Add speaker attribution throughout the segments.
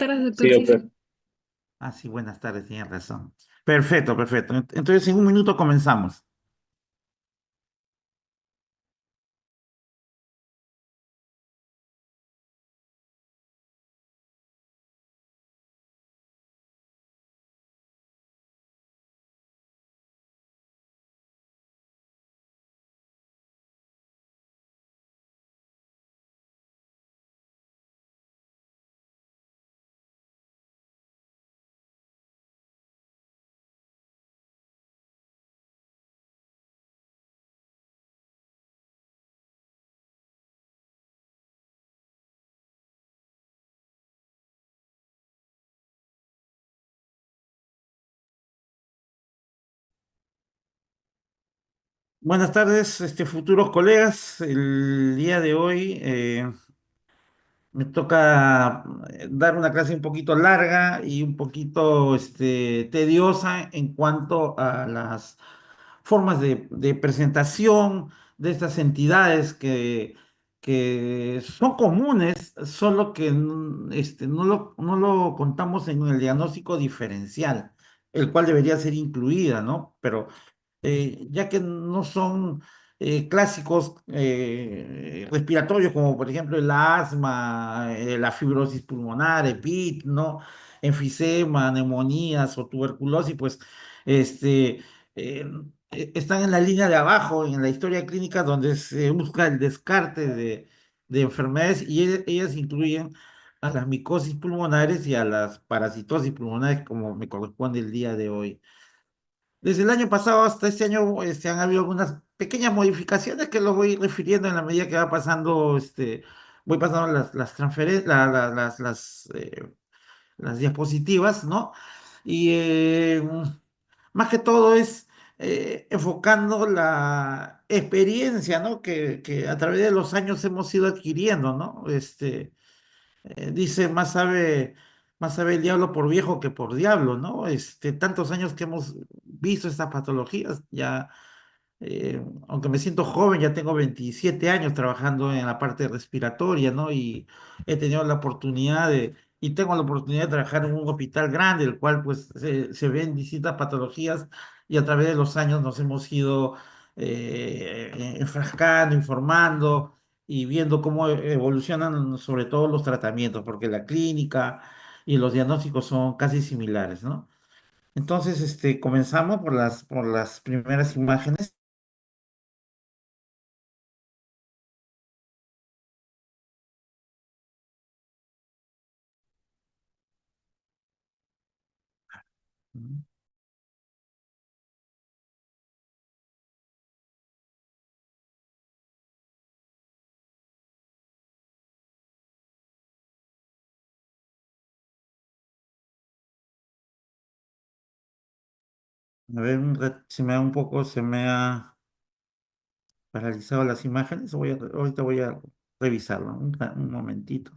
Speaker 1: Tardes, doctor,
Speaker 2: Sí,
Speaker 1: sí,
Speaker 2: doctor.
Speaker 1: sí.
Speaker 3: Ah, sí, buenas tardes, tienes razón. Perfecto, perfecto. Entonces, en un minuto comenzamos. Buenas tardes, futuros colegas. El día de hoy me toca dar una clase un poquito larga y un poquito tediosa en cuanto a las formas de presentación de estas entidades que son comunes, solo que no lo contamos en el diagnóstico diferencial, el cual debería ser incluida, ¿no? Pero ya que no son clásicos respiratorios como por ejemplo el asma, la fibrosis pulmonar, EPIT, ¿no? Enfisema, neumonías o tuberculosis, pues este, eh, están en la línea de abajo en la historia clínica donde se busca el descarte de enfermedades y ellas incluyen a las micosis pulmonares y a las parasitosis pulmonares como me corresponde el día de hoy. Desde el año pasado hasta este año han habido algunas pequeñas modificaciones que los voy refiriendo en la medida que va pasando, voy pasando las transferencias, las diapositivas, ¿no? Y más que todo es enfocando la experiencia, ¿no? Que a través de los años hemos ido adquiriendo, ¿no? Dice, más sabe el diablo por viejo que por diablo, ¿no? Tantos años que hemos visto estas patologías, ya, aunque me siento joven, ya tengo 27 años trabajando en la parte respiratoria, ¿no? Y he tenido la oportunidad y tengo la oportunidad de trabajar en un hospital grande, el cual pues se ven distintas patologías y a través de los años nos hemos ido enfrascando, informando y viendo cómo evolucionan sobre todo los tratamientos, porque la clínica y los diagnósticos son casi similares, ¿no? Entonces, comenzamos por las primeras imágenes. A ver, se me ha un poco, se me ha paralizado las imágenes. Ahorita voy a revisarlo, un momentito.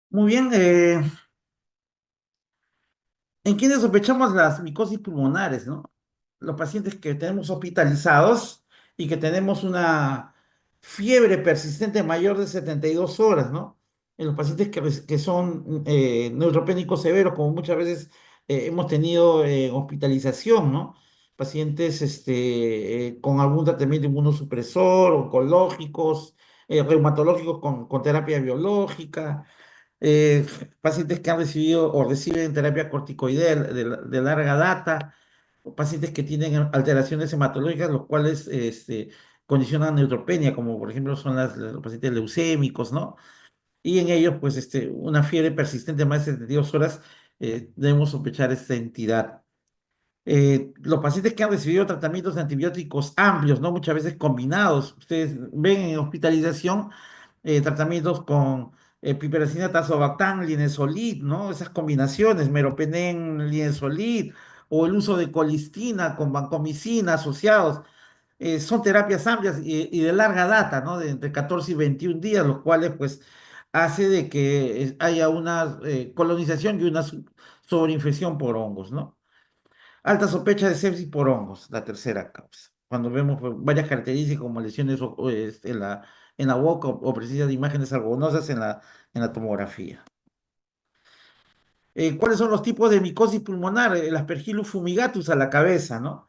Speaker 3: Muy bien, ¿en quiénes sospechamos las micosis pulmonares, no? Los pacientes que tenemos hospitalizados y que tenemos una fiebre persistente mayor de 72 horas, ¿no? En los pacientes que son neutropénicos severos, como muchas veces hemos tenido hospitalización, ¿no? Pacientes con algún tratamiento inmunosupresor, oncológicos, reumatológicos con terapia biológica, eh, pacientes que han recibido o reciben terapia corticoidea de larga data, o pacientes que tienen alteraciones hematológicas, los cuales condicionan neutropenia, como por ejemplo son los pacientes leucémicos, ¿no? Y en ellos, pues, una fiebre persistente de más de 72 horas, debemos sospechar esta entidad. Los pacientes que han recibido tratamientos antibióticos amplios, ¿no? Muchas veces combinados. Ustedes ven en hospitalización tratamientos con piperacina, tazobactam, linezolid, ¿no? Esas combinaciones, meropenem, linezolid, o el uso de colistina con vancomicina asociados. Son terapias amplias y de larga data, ¿no? De entre 14 y 21 días, los cuales, pues, hace de que haya una colonización y una sobreinfección por hongos, ¿no? Alta sospecha de sepsis por hongos, la tercera causa. Cuando vemos pues, varias características como lesiones en la boca o presencia de imágenes algodonosas en la tomografía. ¿Cuáles son los tipos de micosis pulmonar? El Aspergillus fumigatus a la cabeza, ¿no?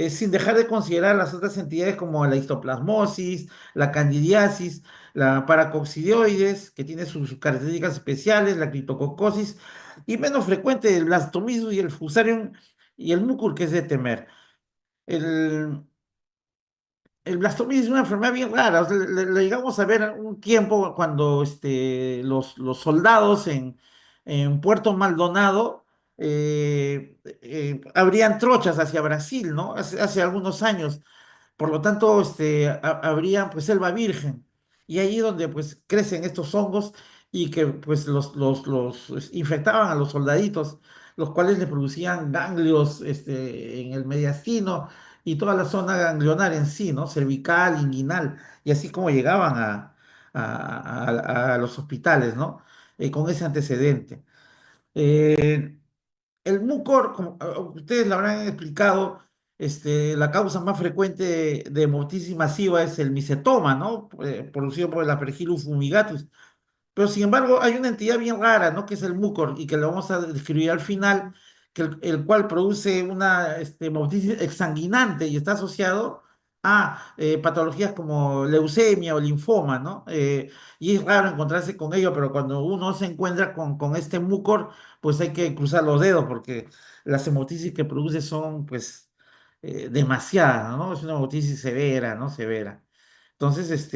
Speaker 3: Sin dejar de considerar las otras entidades como la histoplasmosis, la candidiasis, la paracoccidioides, que tiene sus características especiales, la criptococosis, y menos frecuente el blastomismus y el fusarium y el mucur, que es de temer. El, el blastomismo es una enfermedad bien rara. O sea, le llegamos a ver un tiempo cuando los soldados en Puerto Maldonado abrían trochas hacia Brasil, ¿no? Hace algunos años. Por lo tanto, habría pues selva virgen. Y ahí donde pues crecen estos hongos y que pues los infectaban a los soldaditos, los cuales le producían ganglios en el mediastino y toda la zona ganglionar en sí, ¿no? Cervical, inguinal, y así como llegaban a los hospitales, ¿no? Con ese antecedente. Eh, el mucor, como ustedes lo habrán explicado, la causa más frecuente de hemoptisis masiva es el micetoma, ¿no? Producido por el Aspergillus fumigatus. Pero sin embargo, hay una entidad bien rara, ¿no? Que es el mucor y que lo vamos a describir al final, el cual produce una hemoptisis exsanguinante y está asociado a patologías como leucemia o linfoma, ¿no? Y es raro encontrarse con ello, pero cuando uno se encuentra con este mucor, pues hay que cruzar los dedos porque las hemoptisis que produce son, pues, demasiadas, ¿no? Es una hemoptisis severa, ¿no? Severa. Entonces,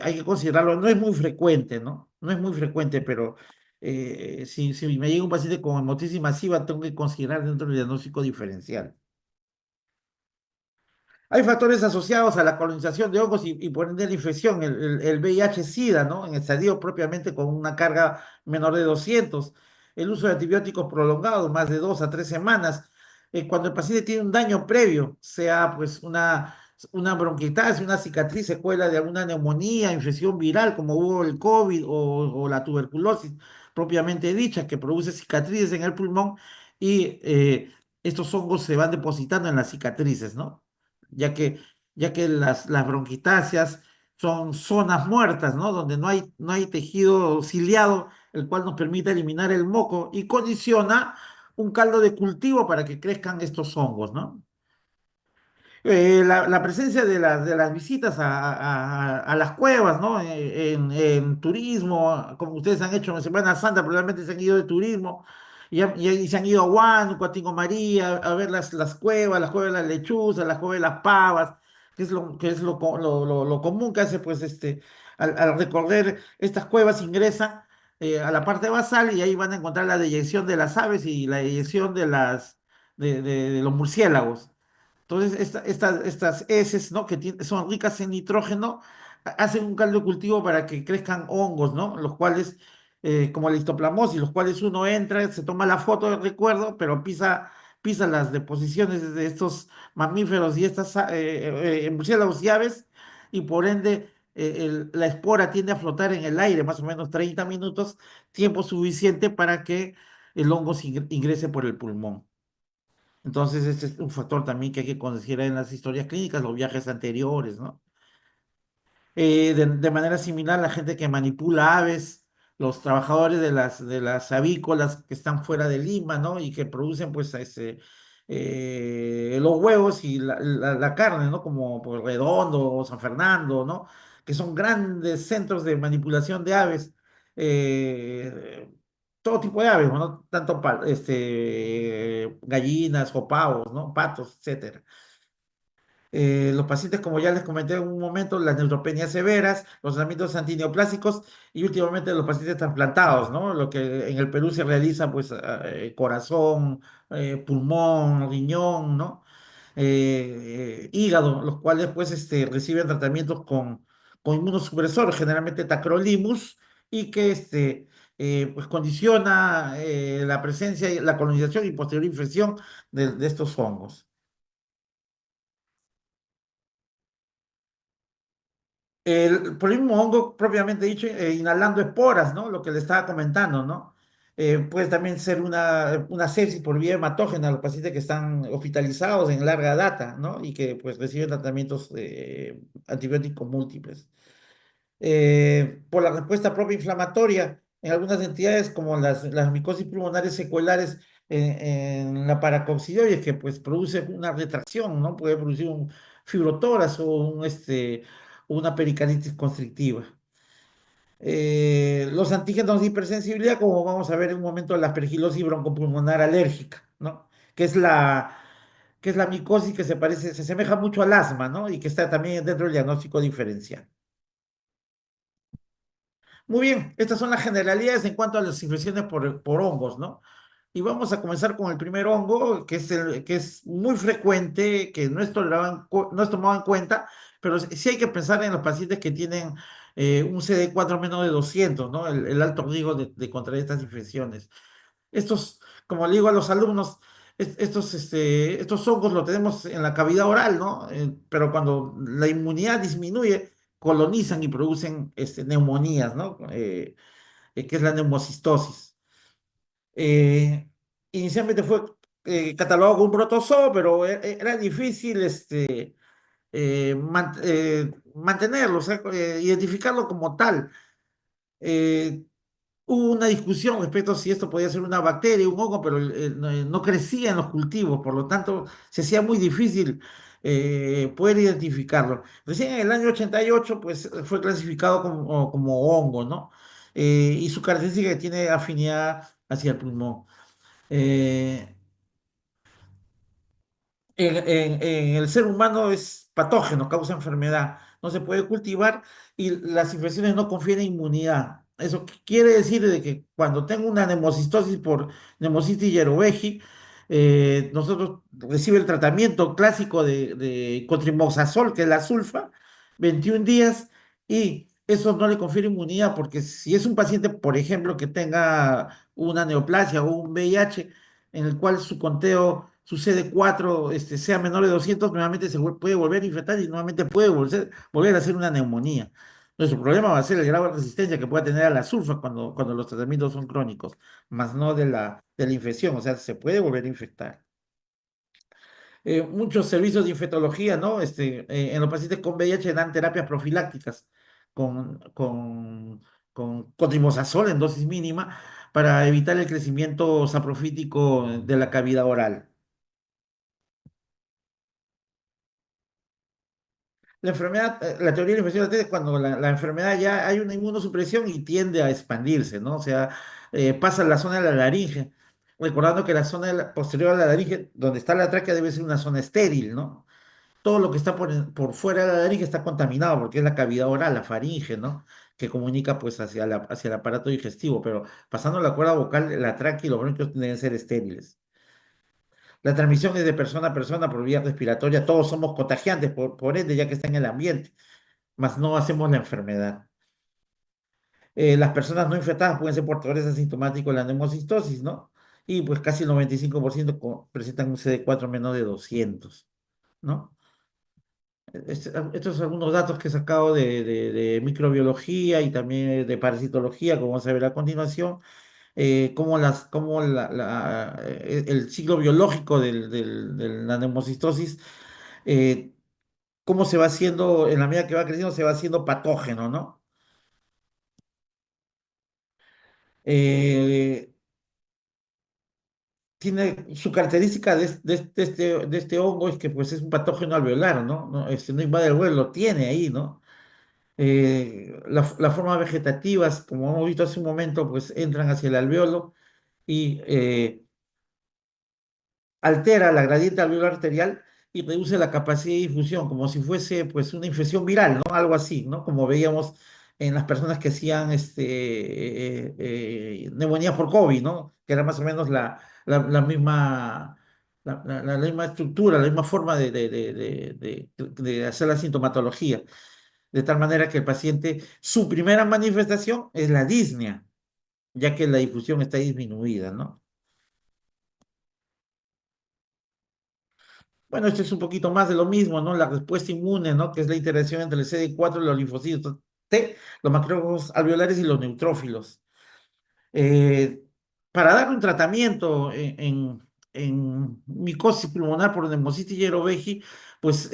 Speaker 3: hay que considerarlo, no es muy frecuente, ¿no? No es muy frecuente, pero si me llega un paciente con hemoptisis masiva, tengo que considerar dentro del diagnóstico diferencial. Hay factores asociados a la colonización de hongos y por ende la infección, el VIH-Sida, ¿no? En estadio propiamente con una carga menor de 200. El uso de antibióticos prolongado, más de 2 a 3 semanas. Cuando el paciente tiene un daño previo, sea pues una bronquitis, una cicatriz, secuela de alguna neumonía, infección viral, como hubo el COVID o la tuberculosis propiamente dicha, que produce cicatrices en el pulmón y estos hongos se van depositando en las cicatrices, ¿no? ya que, ya que las bronquitáceas son zonas muertas, ¿no? Donde no hay tejido ciliado, el cual nos permite eliminar el moco y condiciona un caldo de cultivo para que crezcan estos hongos, ¿no? La presencia de las visitas a las cuevas, ¿no? En turismo, como ustedes han hecho en Semana Santa, probablemente se han ido de turismo y se han ido a Huánuco, a Tingo María, a ver las cuevas de las lechuzas, las cuevas de las pavas, que es lo común que hace, pues, al recorrer estas cuevas ingresan a la parte basal y ahí van a encontrar la deyección de las aves y la deyección de los murciélagos. Entonces, estas heces, ¿no? Son ricas en nitrógeno, hacen un caldo de cultivo para que crezcan hongos, ¿no? Los cuales, como la histoplasmosis, los cuales uno entra, se toma la foto de recuerdo, pero pisa las deposiciones de estos mamíferos y estas murciélagos y aves, y por ende la espora tiende a flotar en el aire más o menos 30 minutos, tiempo suficiente para que el hongo ingrese por el pulmón. Entonces, este es un factor también que hay que considerar en las historias clínicas, los viajes anteriores, ¿no? De manera similar, la gente que manipula aves, los trabajadores de las avícolas que están fuera de Lima, ¿no? Y que producen, pues, los huevos y la carne, ¿no? Como pues, Redondo o San Fernando, ¿no? Que son grandes centros de manipulación de aves. eh, Todo tipo de aves, ¿no? Tanto gallinas o pavos, ¿no? Patos, etcétera. Los pacientes, como ya les comenté en un momento, las neutropenias severas, los tratamientos antineoplásicos y últimamente los pacientes trasplantados, ¿no? Lo que en el Perú se realiza, pues, corazón, pulmón, riñón, ¿no? Hígado, los cuales, pues, reciben tratamientos con inmunosupresores, generalmente tacrolimus, y que, pues, condiciona la presencia, la colonización y posterior infección de estos hongos. Por el mismo hongo propiamente dicho, inhalando esporas, ¿no? Lo que le estaba comentando, ¿no? Puede también ser una sepsis por vía hematógena a los pacientes que están hospitalizados en larga data, ¿no? Y que pues reciben tratamientos antibióticos múltiples. Por la respuesta propia inflamatoria en algunas entidades como las micosis pulmonares seculares en la paracoccidioides, que pues produce una retracción, ¿no? Puede producir un fibrotórax o una pericarditis constrictiva. Los antígenos de hipersensibilidad, como vamos a ver en un momento, la aspergilosis broncopulmonar alérgica, ¿no? Que es que es la micosis que se asemeja mucho al asma, ¿no? Y que está también dentro del diagnóstico diferencial. Muy bien, estas son las generalidades en cuanto a las infecciones por hongos, ¿no? Y vamos a comenzar con el primer hongo, que es muy frecuente, que no es no es tomado en cuenta, pero sí hay que pensar en los pacientes que tienen un CD4 menos de 200, ¿no? El alto riesgo de contraer estas infecciones. Estos, como le digo a los alumnos, estos hongos los tenemos en la cavidad oral, ¿no? Pero cuando la inmunidad disminuye, colonizan y producen neumonías, ¿no? Que es la neumocistosis. Eh, Inicialmente fue catalogado como un protozoo, pero era difícil mantenerlo, o sea, identificarlo como tal. Eh, Hubo una discusión respecto a si esto podía ser una bacteria, un hongo, pero no crecía en los cultivos, por lo tanto se hacía muy difícil poder identificarlo. Recién en el año 88 pues, fue clasificado como hongo, ¿no? Y su característica es que tiene afinidad hacia el pulmón. Eh, en el ser humano es patógeno, causa enfermedad, no se puede cultivar y las infecciones no confieren inmunidad. Eso quiere decir de que cuando tengo una nemocistosis por Nemocystis yerobechi, nosotros recibe el tratamiento clásico de cotrimoxazol, que es la sulfa, 21 días, y eso no le confiere inmunidad, porque si es un paciente, por ejemplo, que tenga una neoplasia o un VIH, en el cual su conteo, su CD4 sea menor de 200, nuevamente puede volver a infectar y nuevamente puede volver a hacer una neumonía. Nuestro problema va a ser el grado de resistencia que pueda tener a la sulfa cuando los tratamientos son crónicos, más no de la infección, o sea, se puede volver a infectar. Muchos servicios de infectología, ¿no? En los pacientes con VIH dan terapias profilácticas con cotrimoxazol en dosis mínima para evitar el crecimiento saprofítico de la cavidad oral. La enfermedad, la teoría de la infección es cuando la enfermedad ya hay una inmunosupresión y tiende a expandirse, ¿no? O sea, pasa a la zona de la laringe, recordando que la zona posterior a la laringe, donde está la tráquea, debe ser una zona estéril, ¿no? Todo lo que está por fuera de la laringe está contaminado porque es la cavidad oral, la faringe, ¿no? Que comunica pues hacia el aparato digestivo, pero pasando la cuerda vocal, la tráquea y los bronquios deben ser estériles. La transmisión es de persona a persona por vía respiratoria, todos somos contagiantes por ende, ya que está en el ambiente, mas no hacemos la enfermedad. Las personas no infectadas pueden ser portadores asintomáticos de la neumocistosis, ¿no? Y pues casi el 95% presentan un CD4 menos de 200, ¿no? Estos son algunos datos que he sacado de microbiología y también de parasitología, como vamos a ver a continuación, cómo el ciclo biológico de la neumocistosis, eh, cómo se va haciendo, en la medida que va creciendo, se va haciendo patógeno, ¿no? Eh, Tiene su característica de este hongo es que pues es un patógeno alveolar, ¿no? No invade el huevo, lo tiene ahí, ¿no? Las formas vegetativas, como hemos visto hace un momento, pues entran hacia el alveolo y altera la gradiente alveolar arterial y reduce la capacidad de difusión, como si fuese pues una infección viral, ¿no? Algo así, ¿no? Como veíamos en las personas que hacían neumonía por COVID, ¿no? Que era más o menos la misma, la misma estructura, la misma forma de hacer la sintomatología. De tal manera que el paciente, su primera manifestación es la disnea, ya que la difusión está disminuida, ¿no? Bueno, esto es un poquito más de lo mismo, ¿no? La respuesta inmune, ¿no? Que es la interacción entre el CD4 y los linfocitos T, los macrófagos alveolares y los neutrófilos. para dar un tratamiento en micosis pulmonar por neumocitis yerobeji, pues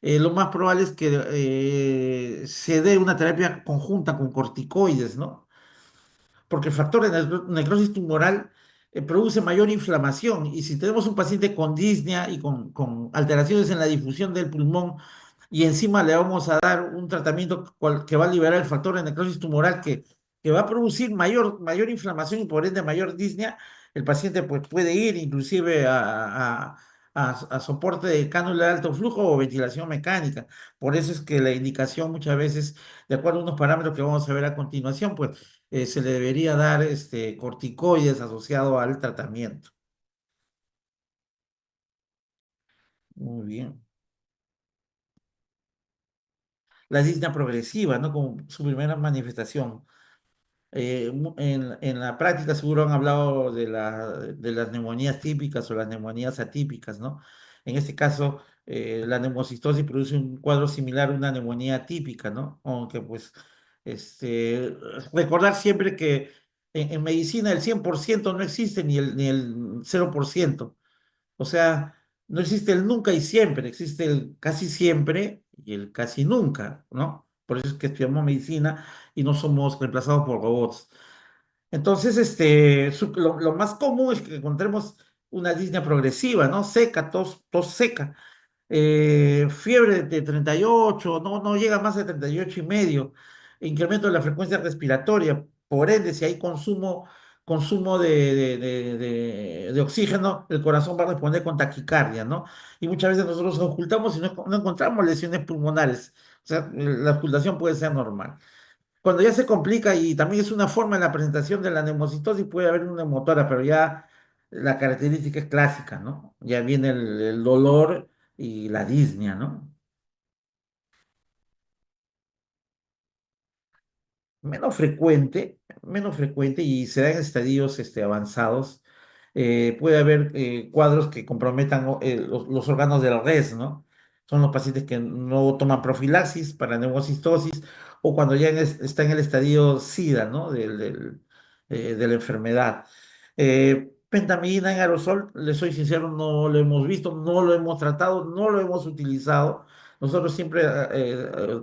Speaker 3: lo más probable es que se dé una terapia conjunta con corticoides, ¿no? Porque el factor de necrosis tumoral produce mayor inflamación y si tenemos un paciente con disnea y con alteraciones en la difusión del pulmón y encima le vamos a dar un tratamiento que va a liberar el factor de necrosis tumoral que va a producir mayor inflamación y por ende mayor disnea, el paciente pues, puede ir inclusive a soporte de cánula de alto flujo o ventilación mecánica. Por eso es que la indicación muchas veces, de acuerdo a unos parámetros que vamos a ver a continuación, pues se le debería dar corticoides asociado al tratamiento. Muy bien. La disnea progresiva, ¿no? Como su primera manifestación. En la práctica seguro han hablado de las neumonías típicas o las neumonías atípicas, ¿no? En este caso, la neumocistosis produce un cuadro similar a una neumonía típica, ¿no? Aunque pues, este, recordar siempre que en medicina el 100% no existe ni el 0%. O sea, no existe el nunca y siempre, existe el casi siempre y el casi nunca, ¿no? Por eso es que estudiamos medicina y no somos reemplazados por robots. Entonces, lo más común es que encontremos una disnea progresiva, ¿no? Seca, tos seca, fiebre de 38, no llega más de 38 y medio, incremento de la frecuencia respiratoria, por ende, si hay consumo de oxígeno, el corazón va a responder con taquicardia, ¿no? Y muchas veces nosotros ocultamos y no encontramos lesiones pulmonares, o sea, la ocultación puede ser normal. Cuando ya se complica y también es una forma en la presentación de la neumocitosis, puede haber una neumotora, pero ya la característica es clásica, ¿no? Ya viene el dolor y la disnea, ¿no? Menos frecuente y se da en estadios avanzados. Puede haber cuadros que comprometan los órganos de la res, ¿no? Son los pacientes que no toman profilaxis para neumocistosis o cuando ya está en el estadio SIDA, ¿no? De la enfermedad. Pentamidina en aerosol, les soy sincero, no lo hemos visto, no lo hemos tratado, no lo hemos utilizado. Nosotros siempre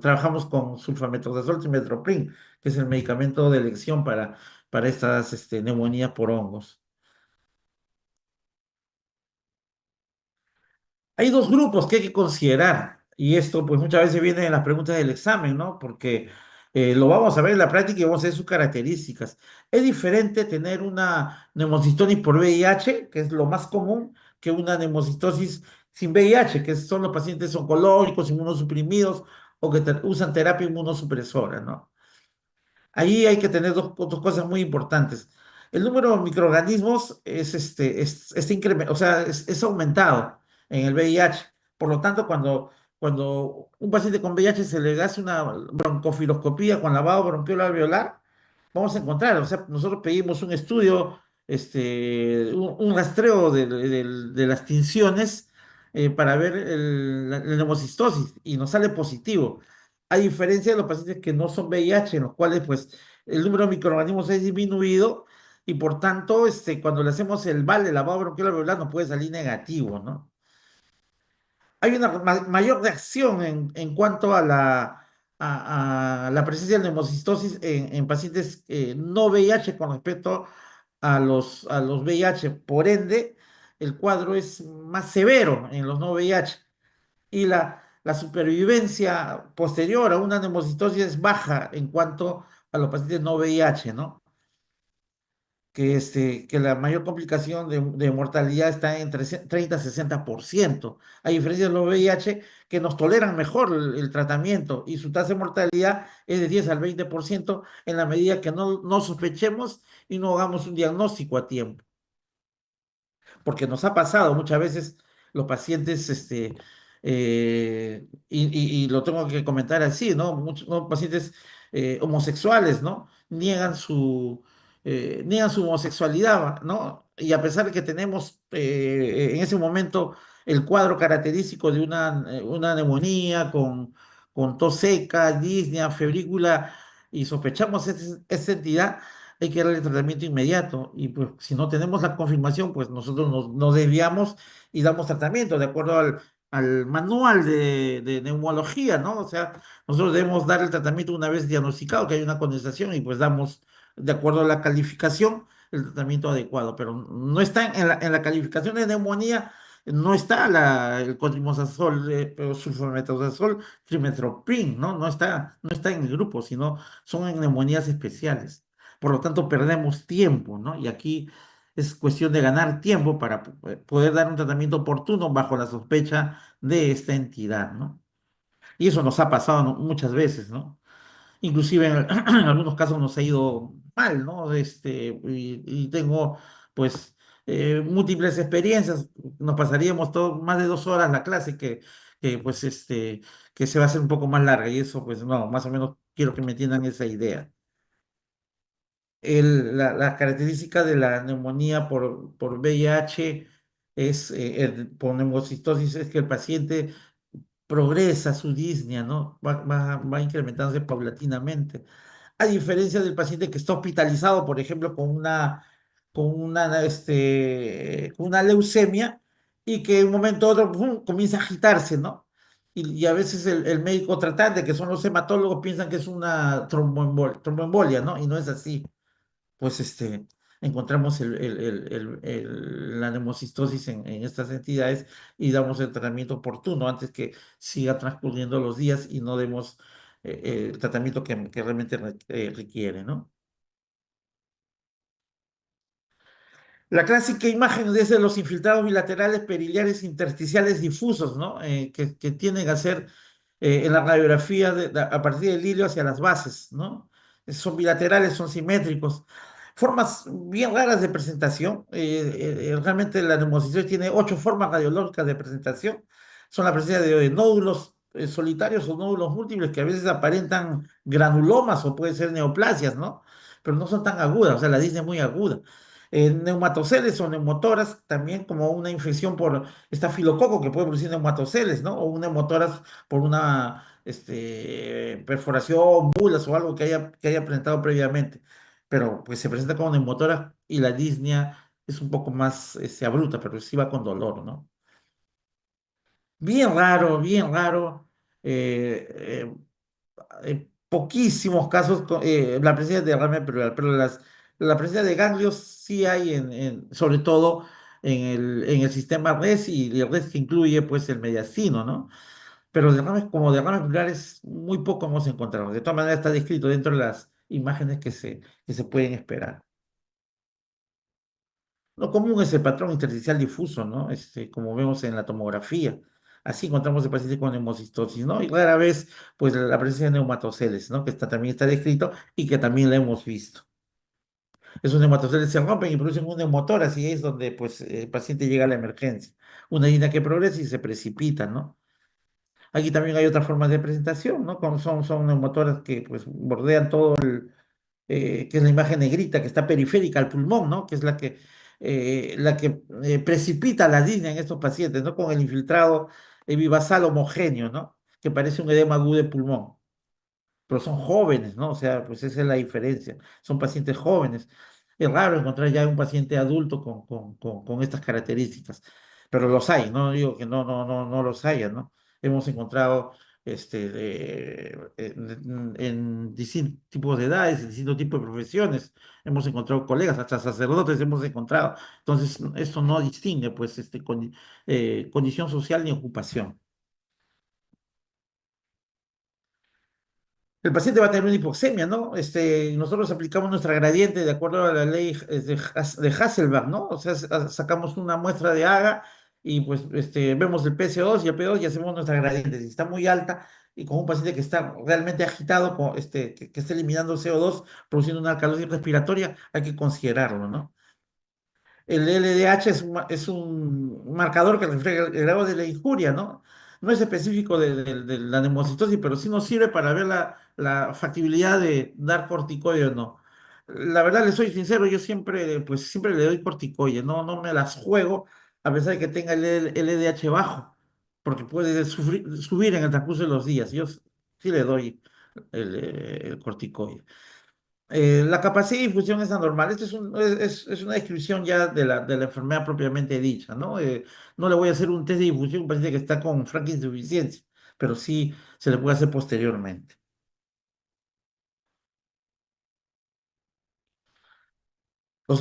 Speaker 3: trabajamos con sulfamethoxazol trimethoprim, que es el medicamento de elección para estas neumonías por hongos. Hay dos grupos que hay que considerar, y esto pues muchas veces viene en las preguntas del examen, ¿no? Porque lo vamos a ver en la práctica y vamos a ver sus características. Es diferente tener una neumocistosis por VIH, que es lo más común, que una neumocistosis sin VIH, que son los pacientes oncológicos, inmunosuprimidos o que usan terapia inmunosupresora, ¿no? Ahí hay que tener dos cosas muy importantes. El número de microorganismos o sea, es aumentado en el VIH. Por lo tanto, cuando un paciente con VIH se le hace una broncofiloscopía con lavado bronquial alveolar, vamos a encontrar, o sea, nosotros pedimos un estudio, un rastreo de las tinciones para ver la neumocistosis y nos sale positivo. A diferencia de los pacientes que no son VIH, en los cuales pues el número de microorganismos es disminuido y por tanto cuando le hacemos el VAL, el lavado bronquial alveolar, nos puede salir negativo, ¿no? Hay una mayor reacción en cuanto a la presencia de neumocistosis en pacientes no VIH con respecto a los VIH. Por ende, el cuadro es más severo en los no VIH y la supervivencia posterior a una neumocitosis es baja en cuanto a los pacientes no VIH, ¿no? Que la mayor complicación de mortalidad está entre 30 y 60%, a diferencia de los VIH que nos toleran mejor el tratamiento y su tasa de mortalidad es de 10 al 20% en la medida que no sospechemos y no hagamos un diagnóstico a tiempo. Porque nos ha pasado muchas veces los pacientes, y lo tengo que comentar así, ¿no? Muchos ¿no? pacientes homosexuales, ¿no? Niegan su homosexualidad, ¿no? Y a pesar de que tenemos en ese momento el cuadro característico de una neumonía con tos seca, disnea, febrícula, y sospechamos esa entidad, hay que darle tratamiento inmediato. Y pues si no tenemos la confirmación, pues nosotros nos desviamos y damos tratamiento de acuerdo al manual de neumología, ¿no? O sea, nosotros debemos dar el tratamiento una vez diagnosticado que hay una condensación y pues damos, de acuerdo a la calificación, el tratamiento adecuado. Pero no está en la calificación de neumonía, no está el cotrimoxazol, sulfametazol, trimestoprim, ¿no? No está en el grupo, sino son en neumonías especiales. Por lo tanto, perdemos tiempo, ¿no? Y aquí es cuestión de ganar tiempo para poder dar un tratamiento oportuno bajo la sospecha de esta entidad, ¿no? Y eso nos ha pasado, ¿no? Muchas veces, ¿no? Inclusive en algunos casos nos ha ido mal, ¿no? Y tengo, pues, múltiples experiencias. Nos pasaríamos más de 2 horas la clase pues, que se va a hacer un poco más larga y eso, pues, no, más o menos quiero que me entiendan esa idea. La característica de la neumonía por VIH por neumocistosis es que el paciente progresa su disnea, ¿no? Va incrementándose paulatinamente. A diferencia del paciente que está hospitalizado, por ejemplo, con una leucemia y que de un momento a otro ¡pum!, comienza a agitarse, ¿no? Y a veces el médico tratante, que son los hematólogos, piensan que es una tromboembolia, ¿no? Y no es así. Pues encontramos la neumocistosis en estas entidades y damos el tratamiento oportuno antes que siga transcurriendo los días y no demos el tratamiento que realmente requiere, ¿no? La clásica imagen es de los infiltrados bilaterales periliares intersticiales difusos, ¿no? Que tienden a ser en la radiografía a partir del hilio hacia las bases, ¿no? Son bilaterales, son simétricos. Formas bien raras de presentación. Realmente la neumocitosis tiene 8 formas radiológicas de presentación. Son la presencia de nódulos solitarios o nódulos múltiples que a veces aparentan granulomas o pueden ser neoplasias, ¿no? Pero no son tan agudas, o sea, la disnea es muy aguda. Neumatoceles o neumotoras, también como una infección por estafilococo que puede producir neumatoceles, ¿no? O un neumotoras por una perforación, bulas o algo que haya presentado previamente. Pero pues se presenta como neumotora y la disnea es un poco más abrupta, pero sí va con dolor, ¿no? Bien raro, bien raro. eh, Poquísimos casos la presencia de derrame pleural, pero la presencia de ganglios sí hay sobre todo en el sistema RES y el RES que incluye pues el mediastino, ¿no? Pero derrames plurales muy poco hemos encontrado. De todas maneras está descrito dentro de las imágenes que se pueden esperar. Lo común es el patrón intersticial difuso, ¿no? Como vemos en la tomografía. Así encontramos el paciente con hemocistosis, ¿no? Y rara vez, pues, la presencia de neumatoceles, ¿no? Que también está descrito y que también la hemos visto. Esos neumatoceles se rompen y producen un neumotórax y ahí es donde, pues, el paciente llega a la emergencia. Una herida que progresa y se precipita, ¿no? Aquí también hay otras formas de presentación, ¿no? Son neumotoras que, pues, bordean todo que es la imagen negrita que está periférica al pulmón, ¿no? Que es la que precipita la disnea en estos pacientes, ¿no? Con el infiltrado vivasal homogéneo, ¿no? Que parece un edema agudo de pulmón. Pero son jóvenes, ¿no? O sea, pues esa es la diferencia. Son pacientes jóvenes. Es raro encontrar ya un paciente adulto con estas características, pero los hay, no digo que no los haya, ¿no? Hemos encontrado en distintos tipos de edades, en distintos tipos de profesiones, hemos encontrado colegas, hasta sacerdotes hemos encontrado. Entonces, esto no distingue, pues, condición social ni ocupación. El paciente va a tener una hipoxemia, ¿no? Nosotros aplicamos nuestra gradiente de acuerdo a la ley de Hasselbalch, ¿no? O sea, sacamos una muestra de AGA y pues vemos el PCO2 y el P2 y hacemos nuestra gradiente. Si está muy alta y con un paciente que está realmente agitado, que está eliminando CO2, produciendo una alcalosis respiratoria, hay que considerarlo, ¿no? El LDH es un marcador que refleja el grado de la injuria, ¿no? No es específico de la neumocitosis, pero sí nos sirve para ver la factibilidad de dar corticoide o no. La verdad, le soy sincero, yo siempre le doy corticoide, no me las juego a pesar de que tenga el LDH bajo, porque puede subir en el transcurso de los días. Yo sí le doy el corticoide. La capacidad de difusión es anormal. Esto es una descripción ya de la enfermedad propiamente dicha, ¿no? No le voy a hacer un test de difusión a un paciente que está con franca insuficiencia, pero sí se le puede hacer posteriormente.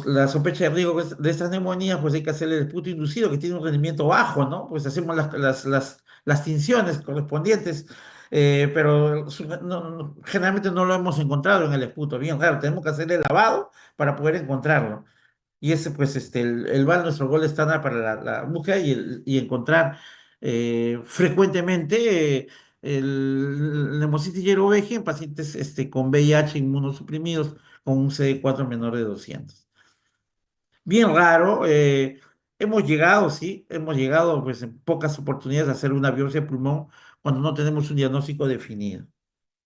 Speaker 3: La sospecha de riesgo de estas neumonías, pues hay que hacerle el punto inducido que tiene un rendimiento bajo, ¿no? Pues hacemos las tinciones correspondientes, pero generalmente no lo hemos encontrado en el esputo. Bien, claro, tenemos que hacerle el lavado para poder encontrarlo. Y ese, pues, el VAL, nuestro gol estándar para la búsqueda y encontrar frecuentemente el Leumocytis jirovecii en pacientes con VIH inmunosuprimidos con un CD4 menor de 200. Bien raro, sí, hemos llegado pues en pocas oportunidades a hacer una biopsia de pulmón cuando no tenemos un diagnóstico definido.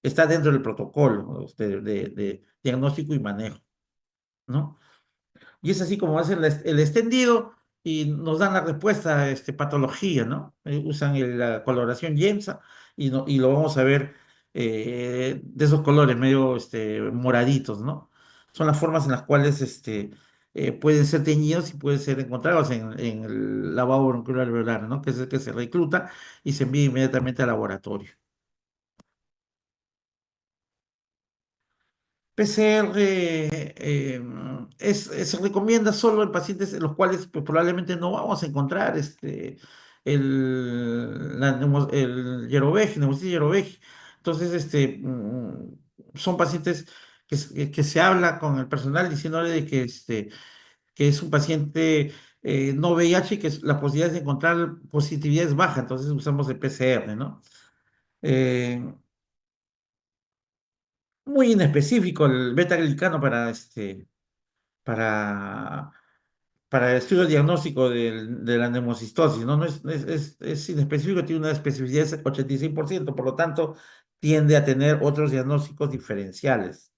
Speaker 3: Está dentro del protocolo, ¿no? De diagnóstico y manejo, ¿no? Y es así como hacen el extendido y nos dan la respuesta, patología, ¿no? Usan la coloración YEMSA y, no, y lo vamos a ver de esos colores medio moraditos, ¿no? Son las formas en las cuales pueden ser teñidos y pueden ser encontrados en el lavado bronquial alveolar, ¿no? Que es el que se recluta y se envía inmediatamente al laboratorio. PCR se recomienda solo en pacientes en los cuales pues, probablemente no vamos a encontrar el Yerovec, neumonitis Yerovec. Entonces, son pacientes que se habla con el personal diciéndole de que es un paciente no VIH y que la posibilidad de encontrar positividad es baja, entonces usamos el PCR, ¿no? Eh, Muy inespecífico el beta-glicano para, para el estudio diagnóstico de la neumocistosis, ¿no? No es inespecífico, tiene una especificidad de 86%, por lo tanto, tiende a tener otros diagnósticos diferenciales.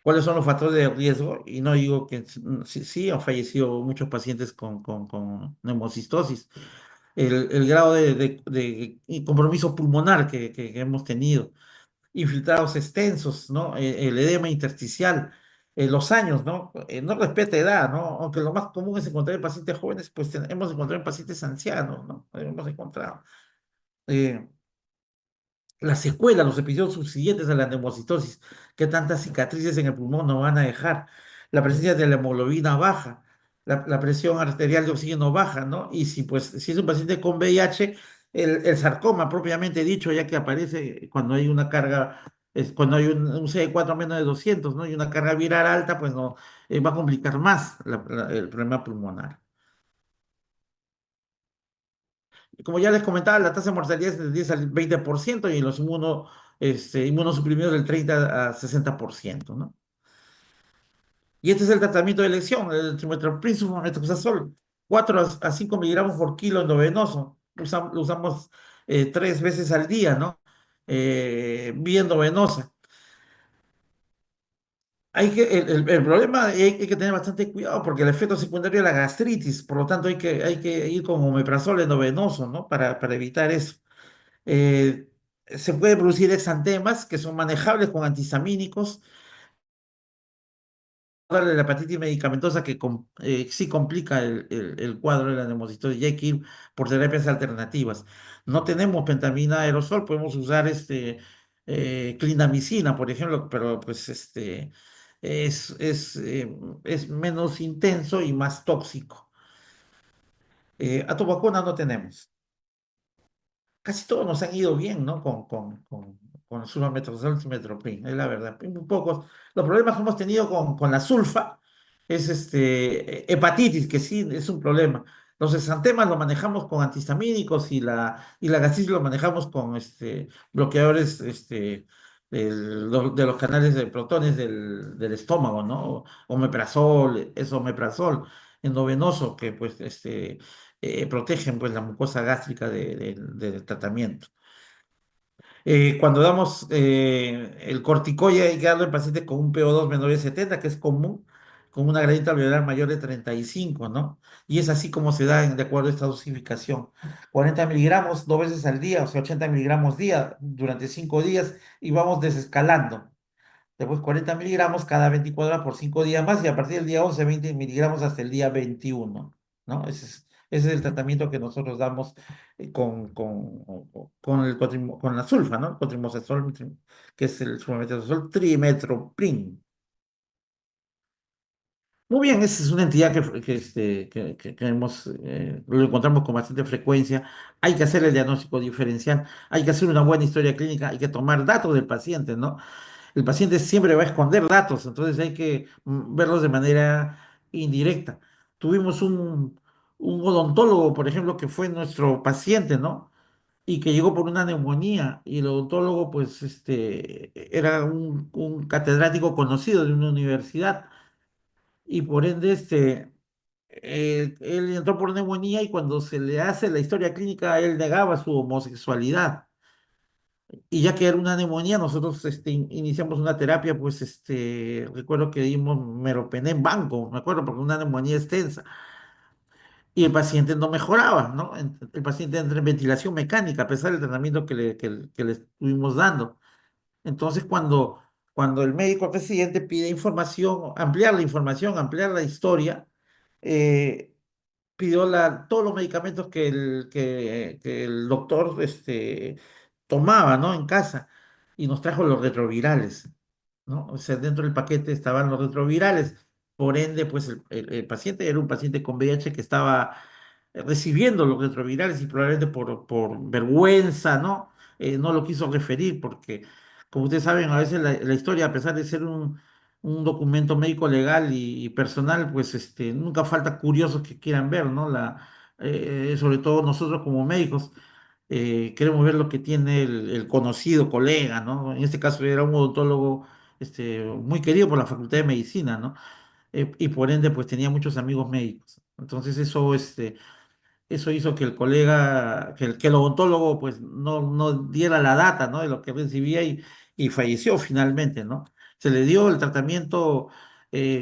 Speaker 3: ¿Cuáles son los factores de riesgo? Y no digo que sí, sí han fallecido muchos pacientes con neumocistosis. El grado de compromiso pulmonar que hemos tenido, infiltrados extensos, ¿no? El edema intersticial, los años, ¿no? No respeta edad, ¿no? Aunque lo más común es encontrar en pacientes jóvenes, pues hemos encontrado en pacientes ancianos, ¿no? Hemos encontrado. Eh, la secuela, los episodios subsiguientes a la neumocitosis, qué tantas cicatrices en el pulmón nos van a dejar, la presencia de la hemoglobina baja, la presión arterial de oxígeno baja, ¿no? Y si, pues, si es un paciente con VIH, el sarcoma propiamente dicho, ya que aparece cuando hay una carga, cuando hay un CD4 menos de 200, ¿no? Y una carga viral alta, pues no, va a complicar más el problema pulmonar. Como ya les comentaba, la tasa de mortalidad es del 10 al 20% y en los inmunosuprimidos del 30 a 60%, ¿no? Y este es el tratamiento de elección, el trimethoprim sulfamethoxazol, 4 a 5 miligramos por kilo endovenoso. Lo usamos 3 veces al día, ¿no? Vía endovenosa. El problema hay que tener bastante cuidado porque el efecto secundario es la gastritis, por lo tanto hay que ir con omeprazol endovenoso, ¿no? Para evitar eso. Eh, Se puede producir exantemas que son manejables con antihistamínicos. La hepatitis medicamentosa que sí complica el cuadro de la neumocitosis y hay que ir por terapias alternativas. No tenemos pentamina aerosol, podemos usar clindamicina, por ejemplo, pero pues es, es, eh, es menos intenso y más tóxico. Vacuna no tenemos. Casi todos nos han ido bien, ¿no? Con el sulfametrazol y simetropin, es la verdad. Muy pocos. Los problemas que hemos tenido con la sulfa es hepatitis, que sí es un problema. Los exantemas lo manejamos con antihistamínicos y la gastritis lo manejamos con bloqueadores de los canales de protones del estómago, ¿no? Omeprazol, es omeprazol endovenoso, que pues protegen pues la mucosa gástrica del tratamiento. Cuando damos el corticoide hay que darlo en pacientes con un PO2 menor de 70, que es común, con una gradiente alveolar mayor de 35, ¿no? Y es así como se da de acuerdo a esta dosificación. 40 miligramos 2 veces al día, o sea, 80 miligramos día durante 5 días y vamos desescalando. Después 40 miligramos cada 24 horas por 5 días más y a partir del día 11 20 miligramos hasta el día 21, ¿no? Ese es el tratamiento que nosotros damos con la sulfa, ¿no? Con que es el sulfametrazol trimestoprim. Muy bien, esa es una entidad lo encontramos con bastante frecuencia. Hay que hacer el diagnóstico diferencial, hay que hacer una buena historia clínica, hay que tomar datos del paciente, ¿no? El paciente siempre va a esconder datos, entonces hay que verlos de manera indirecta. Tuvimos un odontólogo, por ejemplo, que fue nuestro paciente, ¿no? Y que llegó por una neumonía, y el odontólogo, pues, era un catedrático conocido de una universidad, y por ende, él entró por neumonía y cuando se le hace la historia clínica, él negaba su homosexualidad. Y ya que era una neumonía, nosotros iniciamos una terapia, pues recuerdo que dimos meropenem banco, me acuerdo, porque una neumonía extensa. Y el paciente no mejoraba, ¿no? El paciente entra en ventilación mecánica, a pesar del tratamiento que le estuvimos dando. Entonces, cuando el médico residente pide información, ampliar la historia, eh, pidió todos los medicamentos que el doctor tomaba, ¿no? En casa y nos trajo los retrovirales, ¿no? O sea, dentro del paquete estaban los retrovirales. Por ende, pues el paciente era un paciente con VIH que estaba recibiendo los retrovirales y probablemente por vergüenza, ¿no? No lo quiso referir porque, como ustedes saben, a veces la historia, a pesar de ser un documento médico legal y personal, pues nunca falta curiosos que quieran ver, ¿no? Sobre todo nosotros como médicos queremos ver lo que tiene el conocido colega, ¿no? En este caso era un odontólogo muy querido por la Facultad de Medicina, ¿no? Y por ende, pues tenía muchos amigos médicos. Entonces eso hizo que el colega, que el odontólogo, pues no diera la data, ¿no? De lo que recibía y falleció finalmente, ¿no? Se le dio el tratamiento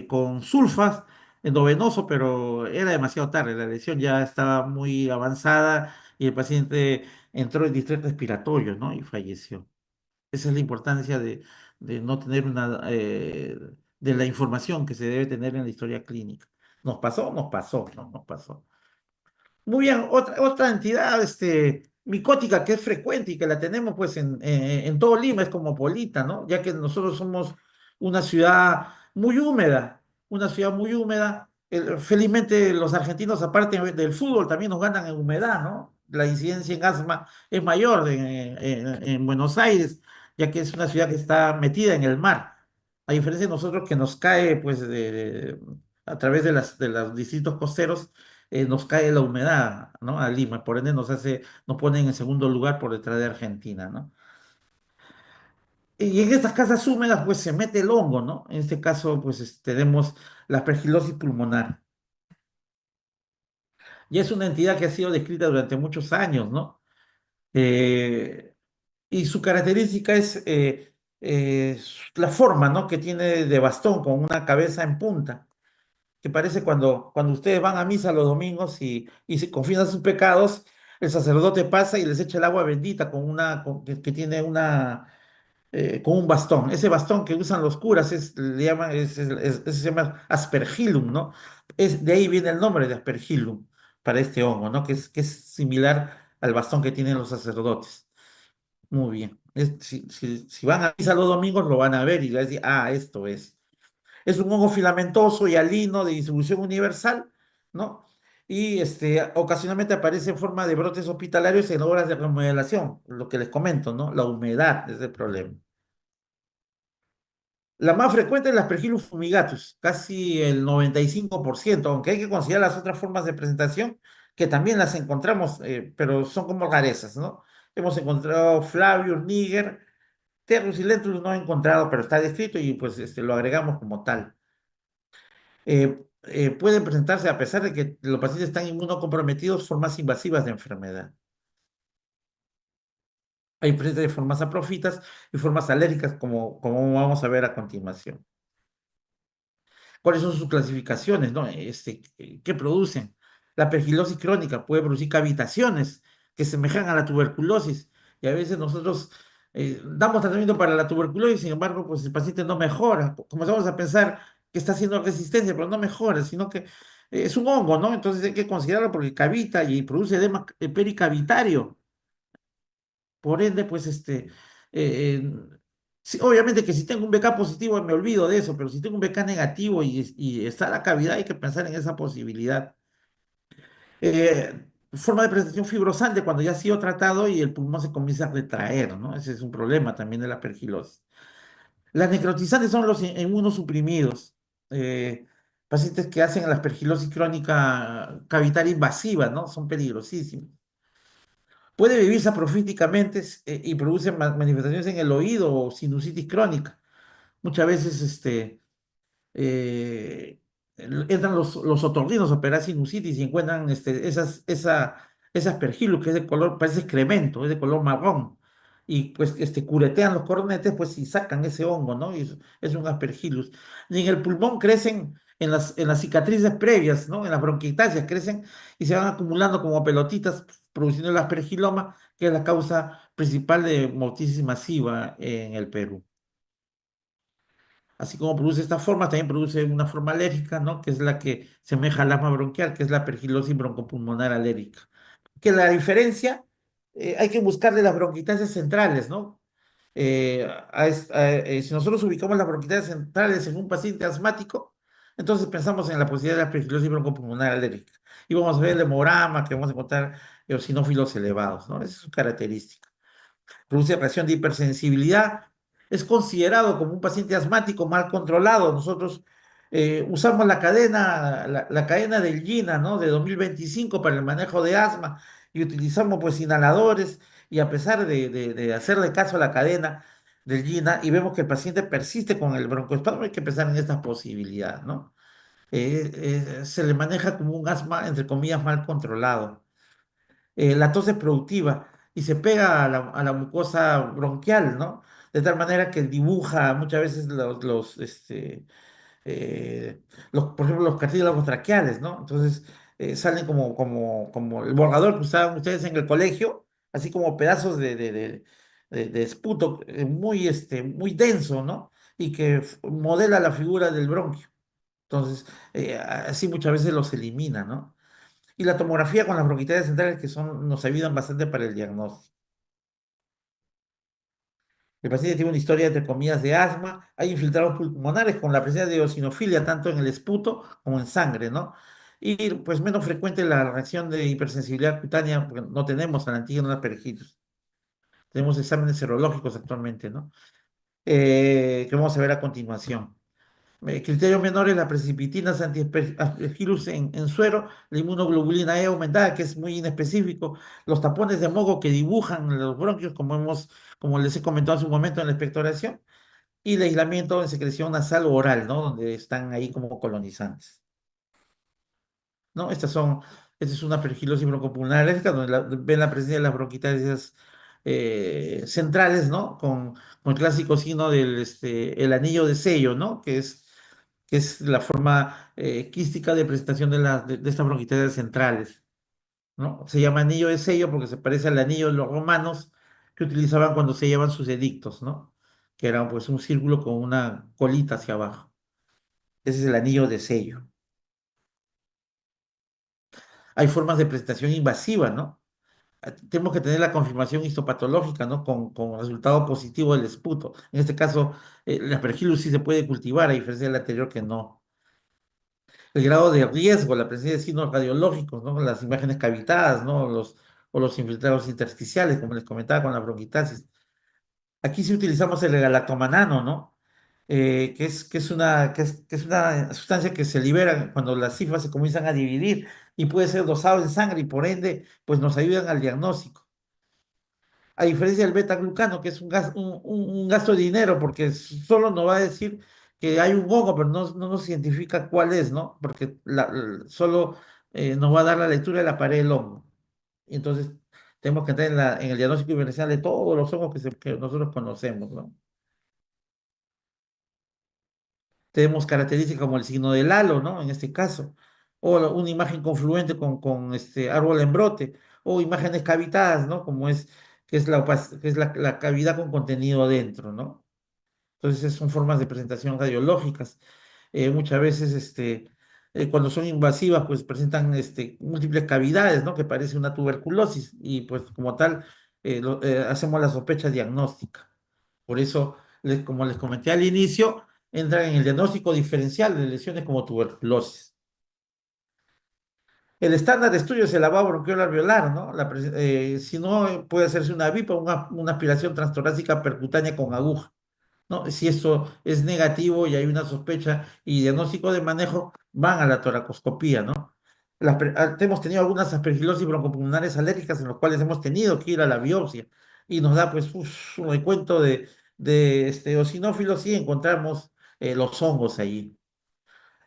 Speaker 3: con sulfas endovenoso, pero era demasiado tarde, la lesión ya estaba muy avanzada y el paciente entró en distrés respiratorio, ¿no? Y falleció. Esa es la importancia de no tener de la información que se debe tener en la historia clínica. Nos pasó, ¿no? Nos pasó. Muy bien, otra entidad micótica que es frecuente y que la tenemos pues en todo Lima, es como Polita, ¿no? Ya que nosotros somos una ciudad muy húmeda, una ciudad muy húmeda. Felizmente los argentinos, aparte del fútbol, también nos ganan en humedad, ¿no? La incidencia en asma es mayor en Buenos Aires, ya que es una ciudad que está metida en el mar. A diferencia de nosotros que nos cae pues a través de los distritos costeros nos cae la humedad, ¿no? A Lima, por ende nos ponen en segundo lugar por detrás de Argentina, ¿no? Y en estas casas húmedas, pues se mete el hongo, ¿no? En este caso, pues tenemos la aspergilosis pulmonar. Y es una entidad que ha sido descrita durante muchos años, ¿no? Eh, y su característica es la forma, ¿no? Que tiene de bastón, con una cabeza en punta, que parece cuando ustedes van a misa los domingos y se confiesan sus pecados, el sacerdote pasa y les echa el agua bendita que tiene con un bastón. Ese bastón que usan los curas le llaman, se llama aspergillum, ¿no? De ahí viene el nombre de aspergillum para este hongo, ¿no? Que es similar al bastón que tienen los sacerdotes. Muy bien. Si van a misa los domingos, lo van a ver y van a decir, ah, esto es. Es un hongo filamentoso y alino de distribución universal, ¿no? Y ocasionalmente aparece en forma de brotes hospitalarios en obras de remodelación, lo que les comento, ¿no? La humedad es el problema. La más frecuente es la Aspergillus fumigatus, casi el 95%, aunque hay que considerar las otras formas de presentación, que también las encontramos, pero son como rarezas, ¿no? Hemos encontrado Flavius niger, Terrus y Lentulus no he encontrado, pero está descrito y pues lo agregamos como tal. Pueden presentarse, a pesar de que los pacientes están inmunocomprometidos, formas invasivas de enfermedad. Hay presentes de formas saprofitas y formas alérgicas, como vamos a ver a continuación. ¿Cuáles son sus clasificaciones, ¿no? ¿Qué producen? La pergilosis crónica puede producir cavitaciones que semejan a la tuberculosis y a veces nosotros damos tratamiento para la tuberculosis, sin embargo, pues el paciente no mejora. Comenzamos a pensar que está haciendo resistencia, pero no mejora, sino que es un hongo, ¿no? Entonces hay que considerarlo porque cavita y produce edema pericavitario. Por ende, pues eh, eh, sí, obviamente que si tengo un BK positivo me olvido de eso, pero si tengo un BK negativo y está la cavidad, hay que pensar en esa posibilidad. Forma de presentación fibrosante cuando ya ha sido tratado y el pulmón se comienza a retraer, ¿no? Ese es un problema también de la pergilosis. Las necrotizantes son los inmunosuprimidos, pacientes que hacen la aspergilosis crónica cavitaria invasiva, ¿no? Son peligrosísimos. Puede vivir saprofíticamente y produce manifestaciones en el oído o sinusitis crónica. Muchas veces eh, entran los otorrinos a operar sinusitis y encuentran esas pergilus que es de color, parece excremento, es de color marrón. Y pues curetean los cornetes pues y sacan ese hongo, ¿no? Y es un aspergillus. Y en el pulmón crecen en las cicatrices previas, ¿no? En las bronquiectasias crecen y se van acumulando como pelotitas, produciendo el aspergiloma, que es la causa principal de mortisis masiva en el Perú. Así como produce esta forma, también produce una forma alérgica, ¿no? Que es la que semeja al asma bronquial, que es la pergilosis broncopulmonar alérgica. Que la diferencia, hay que buscarle las bronquitasias centrales, ¿no? Si nosotros ubicamos las bronquitasias centrales en un paciente asmático, entonces pensamos en la posibilidad de la pergilosis broncopulmonar alérgica. Y vamos a ver el hemograma, que vamos a encontrar eosinófilos elevados, ¿no? Esa es su característica. Produce reacción de hipersensibilidad, es considerado como un paciente asmático mal controlado. Nosotros usamos la cadena del GINA, ¿no? De 2025 para el manejo de asma y utilizamos pues inhaladores y a pesar de hacerle caso a la cadena del GINA y vemos que el paciente persiste con el broncoespasmo, hay que pensar en esta posibilidad, ¿no? Se le maneja como un asma, entre comillas, mal controlado. La tos es productiva y se pega a la mucosa bronquial, ¿no? De tal manera que dibuja muchas veces eh, por ejemplo, los cartílagos traqueales, ¿no? Entonces salen como el borrador que usaban ustedes en el colegio, así como pedazos de esputo muy denso, ¿no? Y que modela la figura del bronquio. Entonces, así muchas veces los elimina, ¿no? Y la tomografía con las bronquitales centrales nos ayudan bastante para el diagnóstico. El paciente tiene una historia, entre comillas, de asma, hay infiltrados pulmonares con la presencia de eosinofilia tanto en el esputo como en sangre, ¿no? Y pues menos frecuente la reacción de hipersensibilidad cutánea, porque no tenemos al antígeno de aspergillus. Tenemos exámenes serológicos actualmente, ¿no? Que vamos a ver a continuación. Criterios menores, las precipitinas antiaspergillus en suero, la inmunoglobulina E aumentada, que es muy inespecífico, los tapones de moco que dibujan los bronquios, como les he comentado hace un momento en la expectoración, y el aislamiento en secreción nasal o oral, ¿no? Donde están ahí como colonizantes, ¿no? Esta es una aspergillosis broncopulmonar alérgica, donde ven la presencia de las bronquitas centrales, ¿no? Con el clásico signo el anillo de sello, ¿no? Que es la forma quística de presentación de estas bronquitales centrales, ¿no? Se llama anillo de sello porque se parece al anillo de los romanos que utilizaban cuando se llevan sus edictos, ¿no? Que era pues un círculo con una colita hacia abajo. Ese es el anillo de sello. Hay formas de presentación invasiva, ¿no? Tenemos que tener la confirmación histopatológica, ¿no? Con resultado positivo del esputo. En este caso, la aspergillus sí se puede cultivar, a diferencia del anterior que no. El grado de riesgo, la presencia de signos radiológicos, ¿no? Las imágenes cavitadas, ¿no? O los infiltrados intersticiales, como les comentaba con la bronquitasis. Aquí sí utilizamos el galactomanano, ¿no? Que es una sustancia que se libera cuando las cifras se comienzan a dividir y puede ser dosado en sangre y por ende, pues nos ayudan al diagnóstico. A diferencia del beta-glucano, que es un gasto de dinero, porque solo nos va a decir que hay un hongo, pero no nos identifica cuál es, ¿no? Porque solo nos va a dar la lectura de la pared del hongo. Y entonces tenemos que entrar en el diagnóstico diferencial de todos los hongos que nosotros conocemos, ¿no? Tenemos características como el signo del halo, ¿no? En este caso, o una imagen confluente con este árbol en brote, o imágenes cavitadas, ¿no? Que es que es la cavidad con contenido dentro, ¿no? Entonces son formas de presentación radiológicas. Muchas veces, cuando son invasivas, pues presentan múltiples cavidades, ¿no? Que parece una tuberculosis y pues como tal, hacemos la sospecha diagnóstica. Por eso, como les comenté al inicio, entran en el diagnóstico diferencial de lesiones como tuberculosis. El estándar de estudio es el lavado bronquial alveolar, ¿no? Si no, puede hacerse una VIP o una aspiración transtorácica percutánea con aguja. ¿No? Si eso es negativo y hay una sospecha y diagnóstico de manejo, van a la toracoscopía, ¿no? Hemos tenido algunas aspergilosis broncopulmonares alérgicas en los cuales hemos tenido que ir a la biopsia y nos da pues un recuento de eosinófilos y encontramos los hongos allí.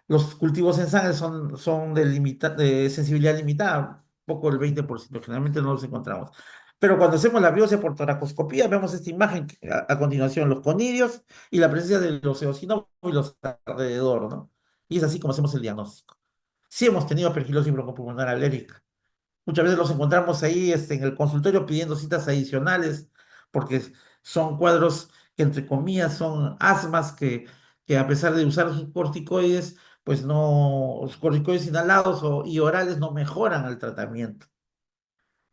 Speaker 3: Los cultivos en sangre son de sensibilidad limitada, poco el 20%, generalmente no los encontramos. Pero cuando hacemos la biopsia por toracoscopía, vemos esta imagen a continuación, los conidios y la presencia de los eosinófilos alrededor, ¿no? Y es así como hacemos el diagnóstico. Sí hemos tenido aspergilosis broncopulmonar alérgica. Muchas veces los encontramos ahí en el consultorio pidiendo citas adicionales porque son cuadros que entre comillas son asmas que a pesar de usar sus corticoides, pues no, los corticoides inhalados y orales no mejoran el tratamiento.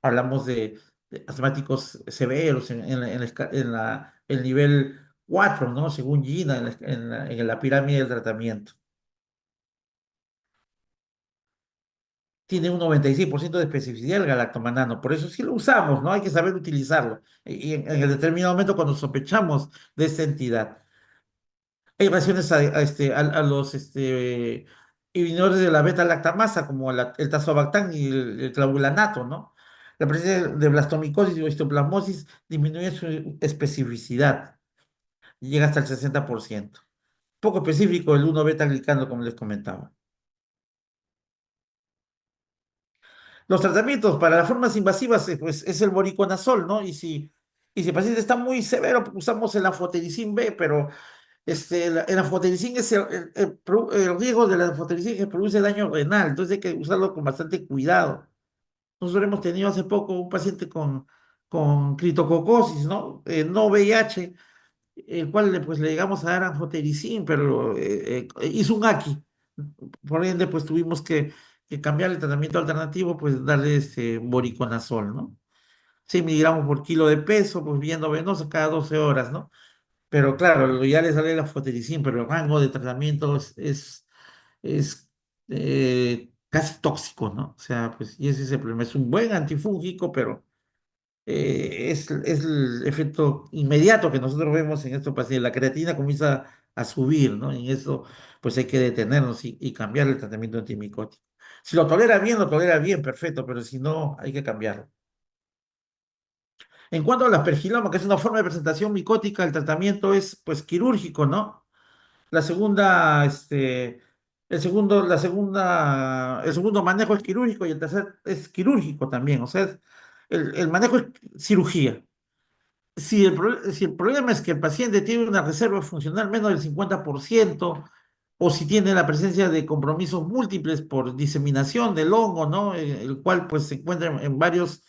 Speaker 3: Hablamos de asmáticos severos el nivel 4, ¿no? Según Gina, en la pirámide del tratamiento. Tiene un 96% de especificidad el galactomanano, por eso sí lo usamos, ¿no? Hay que saber utilizarlo. En el determinado momento cuando sospechamos de esta entidad. Hay relaciones a los inhibidores de la beta-lactamasa, como el tazobactam y el clavulanato, ¿no? La presencia de blastomicosis o histoplasmosis disminuye su especificidad, llega hasta el 60%. Poco específico el 1-beta-glicano, como les comentaba. Los tratamientos para las formas invasivas pues, es el voriconazol, ¿no? Y si el paciente está muy severo, pues, usamos el anfotericin B, pero el anfotericin es el riesgo del anfotericin que produce daño renal, entonces hay que usarlo con bastante cuidado. Nosotros hemos tenido hace poco un paciente con criptococosis, ¿no? No VIH, el cual pues le llegamos a dar anfotericin, pero hizo un AQI. Por ende, pues tuvimos que cambiar el tratamiento alternativo, pues darle este voriconazol, ¿no? 6 miligramos por kilo de peso, pues viendo venoso cada 12 horas, ¿no? Pero claro, lo ideal es darle la fotericin, pero el rango de tratamiento es casi tóxico, ¿no? O sea, pues, y ese es el problema. Es un buen antifúngico, pero es el efecto inmediato que nosotros vemos en estos pacientes. La creatina comienza a subir, ¿no? En eso, pues hay que detenernos y cambiar el tratamiento antimicótico. Si lo tolera bien, perfecto, pero si no, hay que cambiarlo. En cuanto a la aspergiloma, que es una forma de presentación micótica, el tratamiento es, pues, quirúrgico, ¿no? La segunda, el segundo manejo es quirúrgico y el tercer es quirúrgico también, o sea, el manejo es cirugía. Si el problema es que el paciente tiene una reserva funcional menos del 50%, o si tiene la presencia de compromisos múltiples por diseminación del hongo, ¿no? El cual pues se encuentra en varios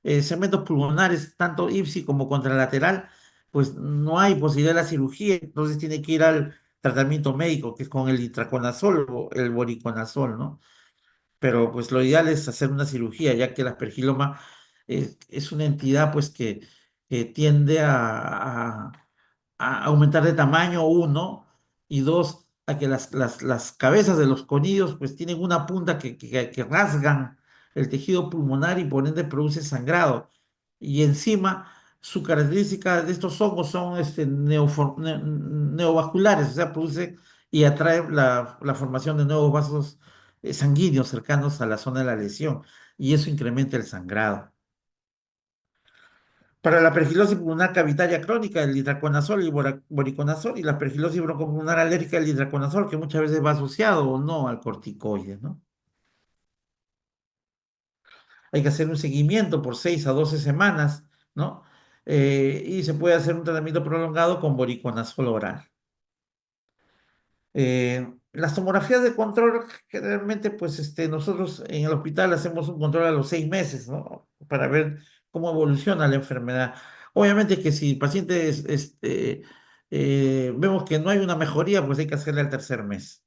Speaker 3: segmentos pulmonares, tanto ipsi como contralateral, pues no hay posibilidad de la cirugía, entonces tiene que ir al tratamiento médico, que es con el itraconazol o el voriconazol, ¿no? Pero pues lo ideal es hacer una cirugía, ya que el aspergiloma es una entidad pues que tiende a aumentar de tamaño, uno, y dos, a que las cabezas de los conidios pues tienen una punta que rasgan el tejido pulmonar y por ende produce sangrado. Y encima, su característica de estos hongos son neovasculares, o sea, produce y atrae la formación de nuevos vasos sanguíneos cercanos a la zona de la lesión, y eso incrementa el sangrado. Para la pergilosis pulmonar cavitaria crónica, el itraconazol y voriconazol, y la pergilosis broncopulmonar alérgica, el itraconazol, que muchas veces va asociado o no al corticoide, ¿no? Hay que hacer un seguimiento por 6 a 12 semanas, ¿no? Y se puede hacer un tratamiento prolongado con voriconazol oral. Las tomografías de control, generalmente, pues nosotros en el hospital hacemos un control a los 6 meses, ¿no? Para ver cómo evoluciona la enfermedad. Obviamente que si el paciente vemos que no hay una mejoría, pues hay que hacerle al tercer mes.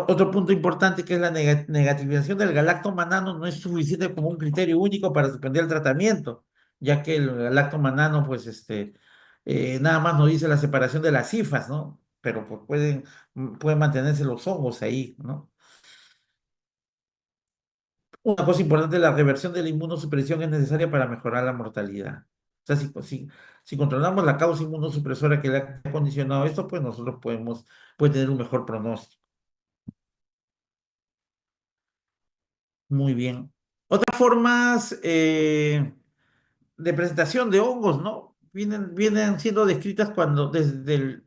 Speaker 3: Otro punto importante que es la negativización del galactomanano no es suficiente como un criterio único para suspender el tratamiento, ya que el galactomanano, pues, nada más nos dice la separación de las cifras, ¿no? Pero pues pueden mantenerse los hongos ahí, ¿no? Una cosa importante, la reversión de la inmunosupresión es necesaria para mejorar la mortalidad. O sea, si controlamos la causa inmunosupresora que le ha condicionado esto, pues nosotros puede tener un mejor pronóstico. Muy bien. Otras formas de presentación de hongos, ¿no? Vienen siendo descritas cuando desde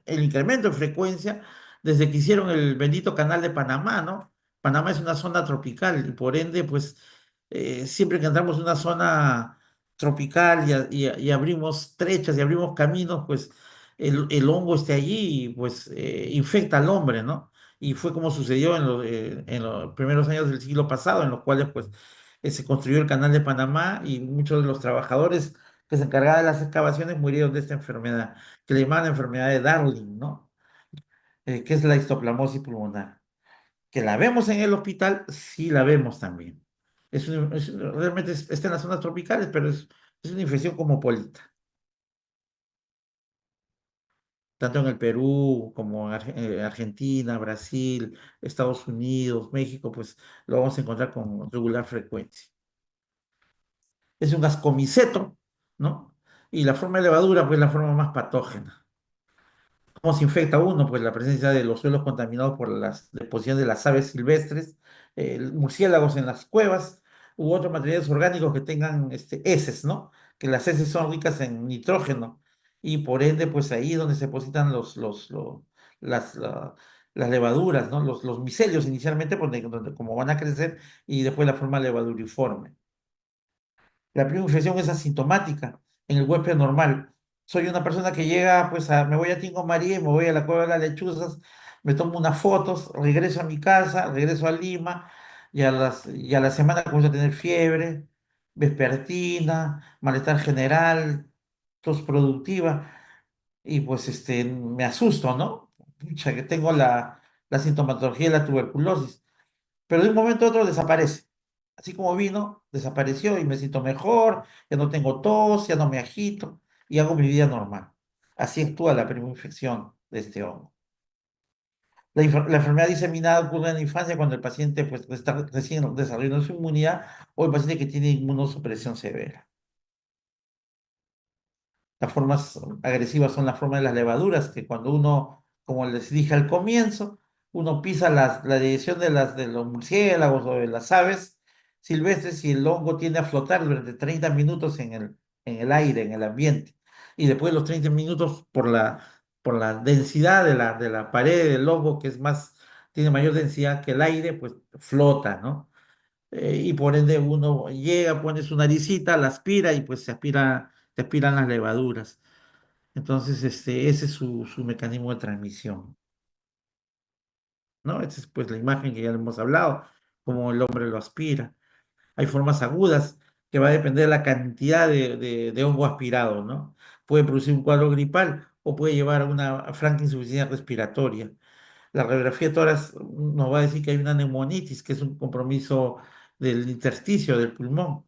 Speaker 3: el incremento de frecuencia, desde que hicieron el bendito canal de Panamá, ¿no? Panamá es una zona tropical y por ende, pues, siempre que entramos en una zona tropical y abrimos trechas y abrimos caminos, pues el hongo esté allí y pues infecta al hombre, ¿no? Y fue como sucedió en los primeros años del siglo pasado, en los cuales pues se construyó el canal de Panamá y muchos de los trabajadores que se encargaban de las excavaciones murieron de esta enfermedad, que le llaman la enfermedad de Darling, ¿no? Que es la histoplasmosis pulmonar. Que la vemos en el hospital, sí la vemos también. Realmente está en las zonas tropicales, pero es una infección cosmopolita. Tanto en el Perú como en Argentina, Brasil, Estados Unidos, México, pues lo vamos a encontrar con regular frecuencia. Es un ascomiceto, ¿no? Y la forma de levadura, pues la forma más patógena. ¿Cómo se infecta uno? Pues la presencia de los suelos contaminados por las deposiciones de las aves silvestres, murciélagos en las cuevas, u otros materiales orgánicos que tengan heces, ¿no? Que las heces son ricas en nitrógeno y por ende, pues ahí es donde se depositan las, la- las levaduras, ¿no? Los micelios inicialmente, como van a crecer, y después la forma levaduriforme. La primera infección es asintomática en el huésped normal. Soy una persona que llega, pues, me voy a Tingo María y me voy a la Cueva de las Lechuzas, me tomo unas fotos, regreso a mi casa, regreso a Lima y a la semana comienzo a tener fiebre, vespertina, malestar general, tos productiva y pues me asusto, ¿no? Pucha, que tengo la sintomatología de la tuberculosis, pero de un momento a otro desaparece. Así como vino, desapareció y me siento mejor, ya no tengo tos, ya no me agito y hago mi vida normal. Así actúa la primera infección de este hongo. La enfermedad diseminada ocurre en la infancia cuando el paciente pues, está recién desarrollando su inmunidad o el paciente que tiene inmunosupresión severa. Las formas agresivas son las formas de las levaduras, que cuando uno, como les dije al comienzo, uno pisa la dirección de los murciélagos o de las aves silvestres y el hongo tiende a flotar durante 30 minutos en el aire, en el ambiente. Y después de los 30 minutos, por la densidad de la pared del hongo, que tiene mayor densidad que el aire, pues flota, ¿no? Y por ende uno llega, pone su naricita, la aspira y pues se aspiran las levaduras. Entonces, ese es su mecanismo de transmisión, ¿no? Esa es pues la imagen que ya le hemos hablado, como el hombre lo aspira. Hay formas agudas que va a depender de la cantidad de hongo aspirado, ¿no? Puede producir un cuadro gripal o puede llevar a una franca insuficiencia respiratoria. La radiografía de tórax nos va a decir que hay una neumonitis, que es un compromiso del intersticio del pulmón.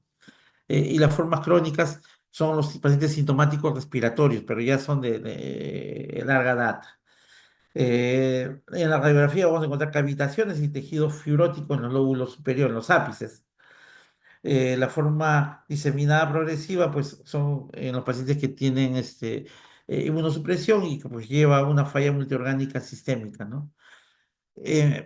Speaker 3: Y las formas crónicas son los pacientes sintomáticos respiratorios, pero ya son de larga data. En la radiografía vamos a encontrar cavitaciones y tejido fibrótico en los lóbulos superiores, en los ápices. La forma diseminada progresiva, pues son en los pacientes que tienen inmunosupresión y que pues lleva a una falla multiorgánica sistémica, ¿no?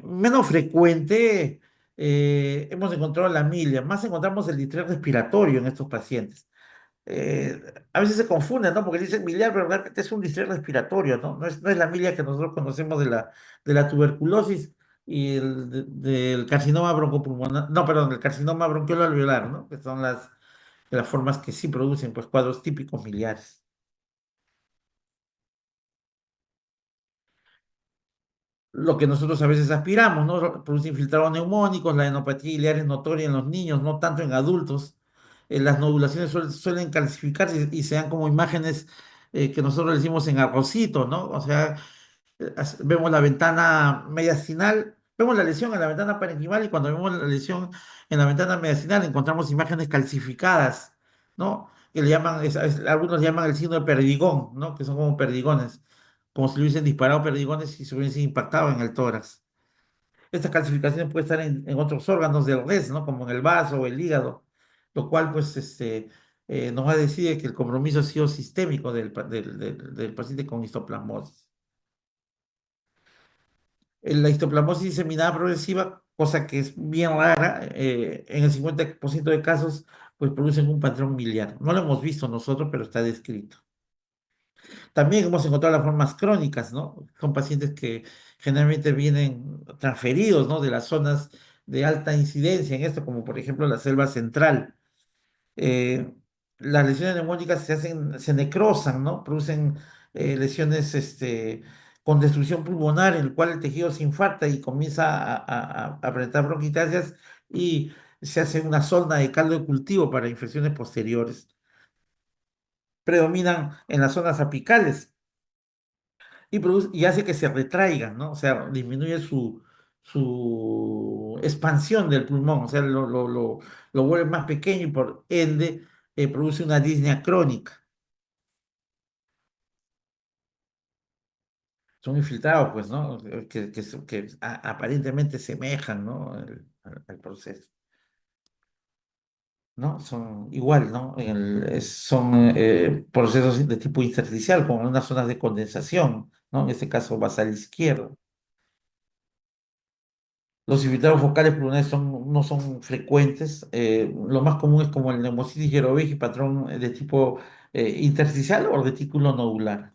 Speaker 3: Menos frecuente, hemos encontrado la milia, más encontramos el distrés respiratorio en estos pacientes. A veces se confunden, ¿no? Porque dicen miliar, pero realmente es un distrés respiratorio, ¿no? No es la milia que nosotros conocemos de la tuberculosis y del carcinoma broncopulmonar, no, perdón, del carcinoma bronquiolo alveolar, ¿no? Que son las formas que sí producen, pues, cuadros típicos miliares. lo que nosotros a veces aspiramos, ¿no? Produce infiltrados neumónicos, la enopatía ileal es notoria en los niños, no tanto en adultos. Las nodulaciones suelen calcificarse y se dan como imágenes que nosotros le decimos en arrocito, ¿no? O sea, vemos la ventana mediastinal, vemos la lesión en la ventana parenquimal y cuando vemos la lesión en la ventana mediastinal encontramos imágenes calcificadas, ¿no? Que le llaman, algunos llaman el signo de perdigón, ¿no? Que son como perdigones, como si le hubiesen disparado perdigones y se hubiesen impactado en el tórax. Estas calcificaciones pueden estar en otros órganos del res, ¿no? Como en el vaso o el hígado, lo cual pues nos va a decir que el compromiso ha sido sistémico del paciente con histoplasmosis. La histoplasmosis diseminada progresiva, cosa que es bien rara, en el 50% de casos, pues producen un patrón miliar. No lo hemos visto nosotros, pero está descrito. También hemos encontrado las formas crónicas, ¿no? Son pacientes que generalmente vienen transferidos, ¿no? De las zonas de alta incidencia en esto, como por ejemplo la selva central. eh, las lesiones neumónicas se necrosan, ¿no? Producen lesiones con destrucción pulmonar, en el cual el tejido se infarta y comienza a presentar bronquiectasias y se hace una zona de caldo de cultivo para infecciones posteriores. Predominan en las zonas apicales y hace que se retraigan, ¿no? O sea, disminuye su expansión del pulmón, o sea, lo vuelve más pequeño y por ende produce una disnea crónica. Son infiltrados, pues, ¿no? Que aparentemente semejan, ¿no? Al proceso, ¿no? Son igual, ¿no? Son procesos de tipo intersticial, como en unas zonas de condensación, ¿no? En este caso basal izquierdo. Los infiltrados focales pulmonares no son frecuentes. Lo más común es como el neumocitis yerobegia, patrón de tipo intersticial o retículo nodular.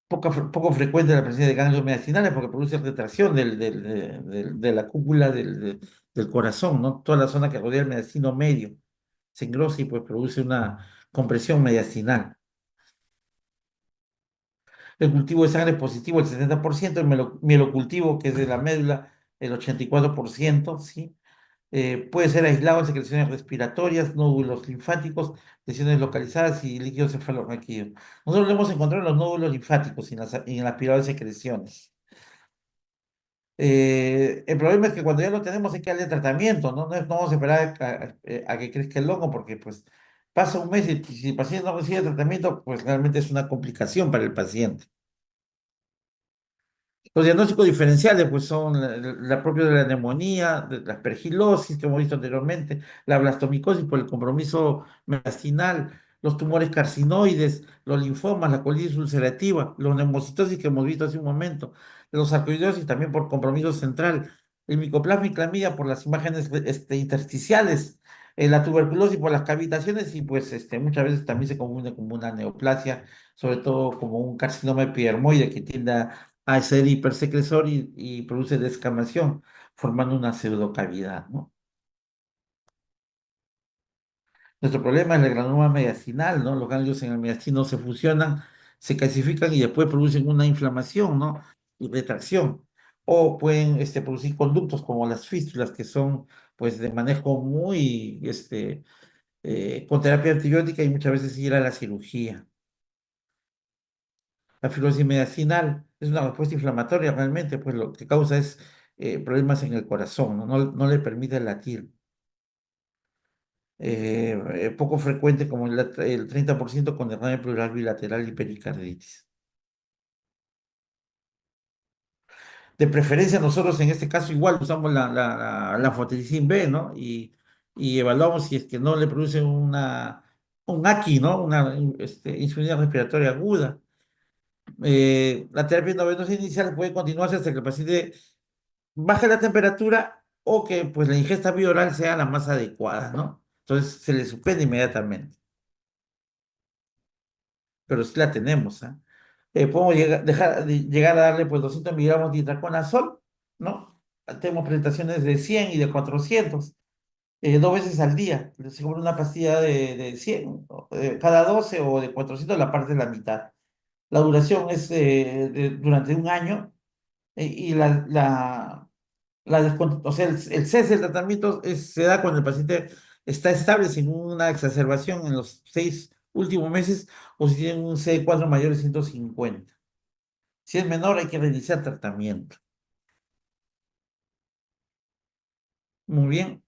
Speaker 3: Poco frecuente la presencia de ganglios mediastinales porque produce retracción de la cúpula del corazón, ¿no? Toda la zona que rodea el mediastino medio se engrosa y pues produce una compresión mediastinal. El cultivo de sangre positivo el 70%, el mielocultivo que es de la médula el 84%, ¿sí? Puede ser aislado en secreciones respiratorias, nódulos linfáticos, lesiones localizadas y líquidos cefalorraquídeos. Nosotros lo hemos encontrado en los nódulos linfáticos y en las pirales secreciones. El problema es que cuando ya lo tenemos hay que darle tratamiento, ¿no? No vamos a esperar a que crezca el hongo porque pues pasa un mes y si el paciente no recibe tratamiento, pues realmente es una complicación para el paciente. Los diagnósticos diferenciales, pues son la propia de la neumonía, de la aspergilosis que hemos visto anteriormente, la blastomicosis por el compromiso mediastinal, los tumores carcinoides, los linfomas, la colitis ulcerativa, los neumocitosis que hemos visto hace un momento, los sarcoidosis también por compromiso central, el micoplasma y clamidia por las imágenes intersticiales, la tuberculosis por las cavitaciones y pues muchas veces también se confunde como una neoplasia, sobre todo como un carcinoma epidermoide que tiende a ser hipersecresor y produce descamación, formando una pseudocavidad, ¿no? Nuestro problema es el granuloma mediastinal, ¿no? Los ganglios en el mediastino se fusionan, se calcifican y después producen una inflamación, ¿no? Y retracción. O pueden producir conductos como las fístulas, que son, pues, de manejo muy, con terapia antibiótica y muchas veces ir a la cirugía. La fibrosis mediastinal es una respuesta inflamatoria realmente, pues lo que causa es problemas en el corazón, ¿no? No le permite latir. Poco frecuente como el 30% con derrame pleural bilateral y pericarditis. De preferencia nosotros en este caso igual usamos la anfotericin B, ¿no? Y evaluamos si es que no le produce un AQI, ¿no? Una insuficiencia respiratoria aguda. La terapia endovenosa inicial puede continuarse hasta que el paciente baje la temperatura o que pues la ingesta bioral sea la más adecuada, ¿no? Entonces se le suspende inmediatamente, pero sí la tenemos, ¿ah? Podemos llegar a darle pues 200 miligramos de itraconazol, ¿no? Tenemos presentaciones de 100 y de 400, 2 veces al día. Se compra una pastilla de 100, cada 12 o de 400 la parte de la mitad. La duración es durante un año y o sea, el cese del tratamiento se da cuando el paciente está estable sin una exacerbación en los 6 últimos meses o si tiene un CD4 mayor de 150. Si es menor, hay que reiniciar tratamiento. Muy bien.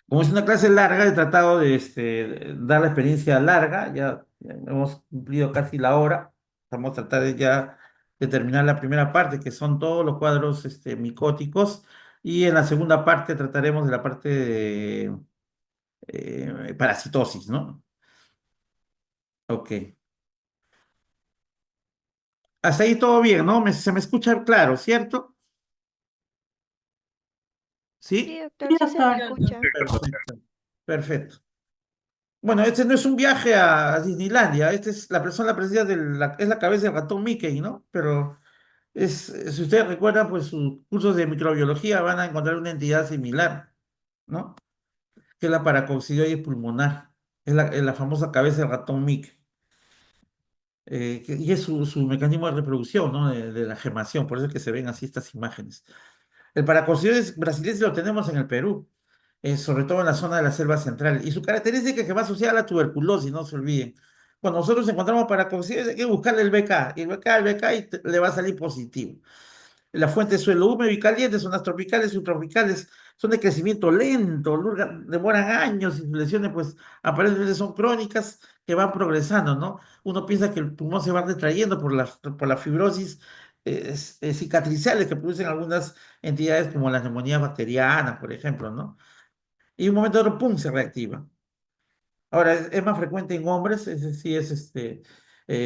Speaker 3: Como es una clase larga, he tratado de dar la experiencia larga, ya hemos cumplido casi la hora. Vamos a tratar de ya de terminar la primera parte, que son todos los cuadros micóticos, y en la segunda parte trataremos de la parte de parasitosis, ¿no? Ok. Hasta ahí todo bien, ¿no? Se me escucha claro, ¿cierto?
Speaker 1: Sí,
Speaker 3: ¿Sí?
Speaker 1: doctor, sí se le escucha.
Speaker 3: Perfecto. Perfecto. Bueno, este no es un viaje a Disneylandia, este es la persona precisa es la cabeza del ratón Mickey, ¿no? Pero si ustedes recuerdan, pues sus cursos de microbiología van a encontrar una entidad similar, ¿no? Que es la paracoccidioides pulmonar, es la famosa cabeza del ratón Mickey, y es su mecanismo de reproducción, ¿no? De la gemación, por eso es que se ven así estas imágenes. El paracoccidioides brasileño lo tenemos en el Perú, sobre todo en la zona de la selva central. Y su característica es que va asociada a la tuberculosis, no se olviden. Cuando nosotros encontramos paracoccidioides hay que buscarle el BK, y el BK y le va a salir positivo. La fuente de suelo húmedo y caliente, zonas tropicales, subtropicales, son de crecimiento lento, demoran años y sus lesiones pues aparentemente son crónicas que van progresando, ¿no? Uno piensa que el pulmón se va retrayendo por la fibrosis cicatriciales que producen algunas entidades como las neumonías bacterianas, por ejemplo, ¿no? Y un momento de otro, ¡pum!, se reactiva. Ahora, es más frecuente en hombres, es decir,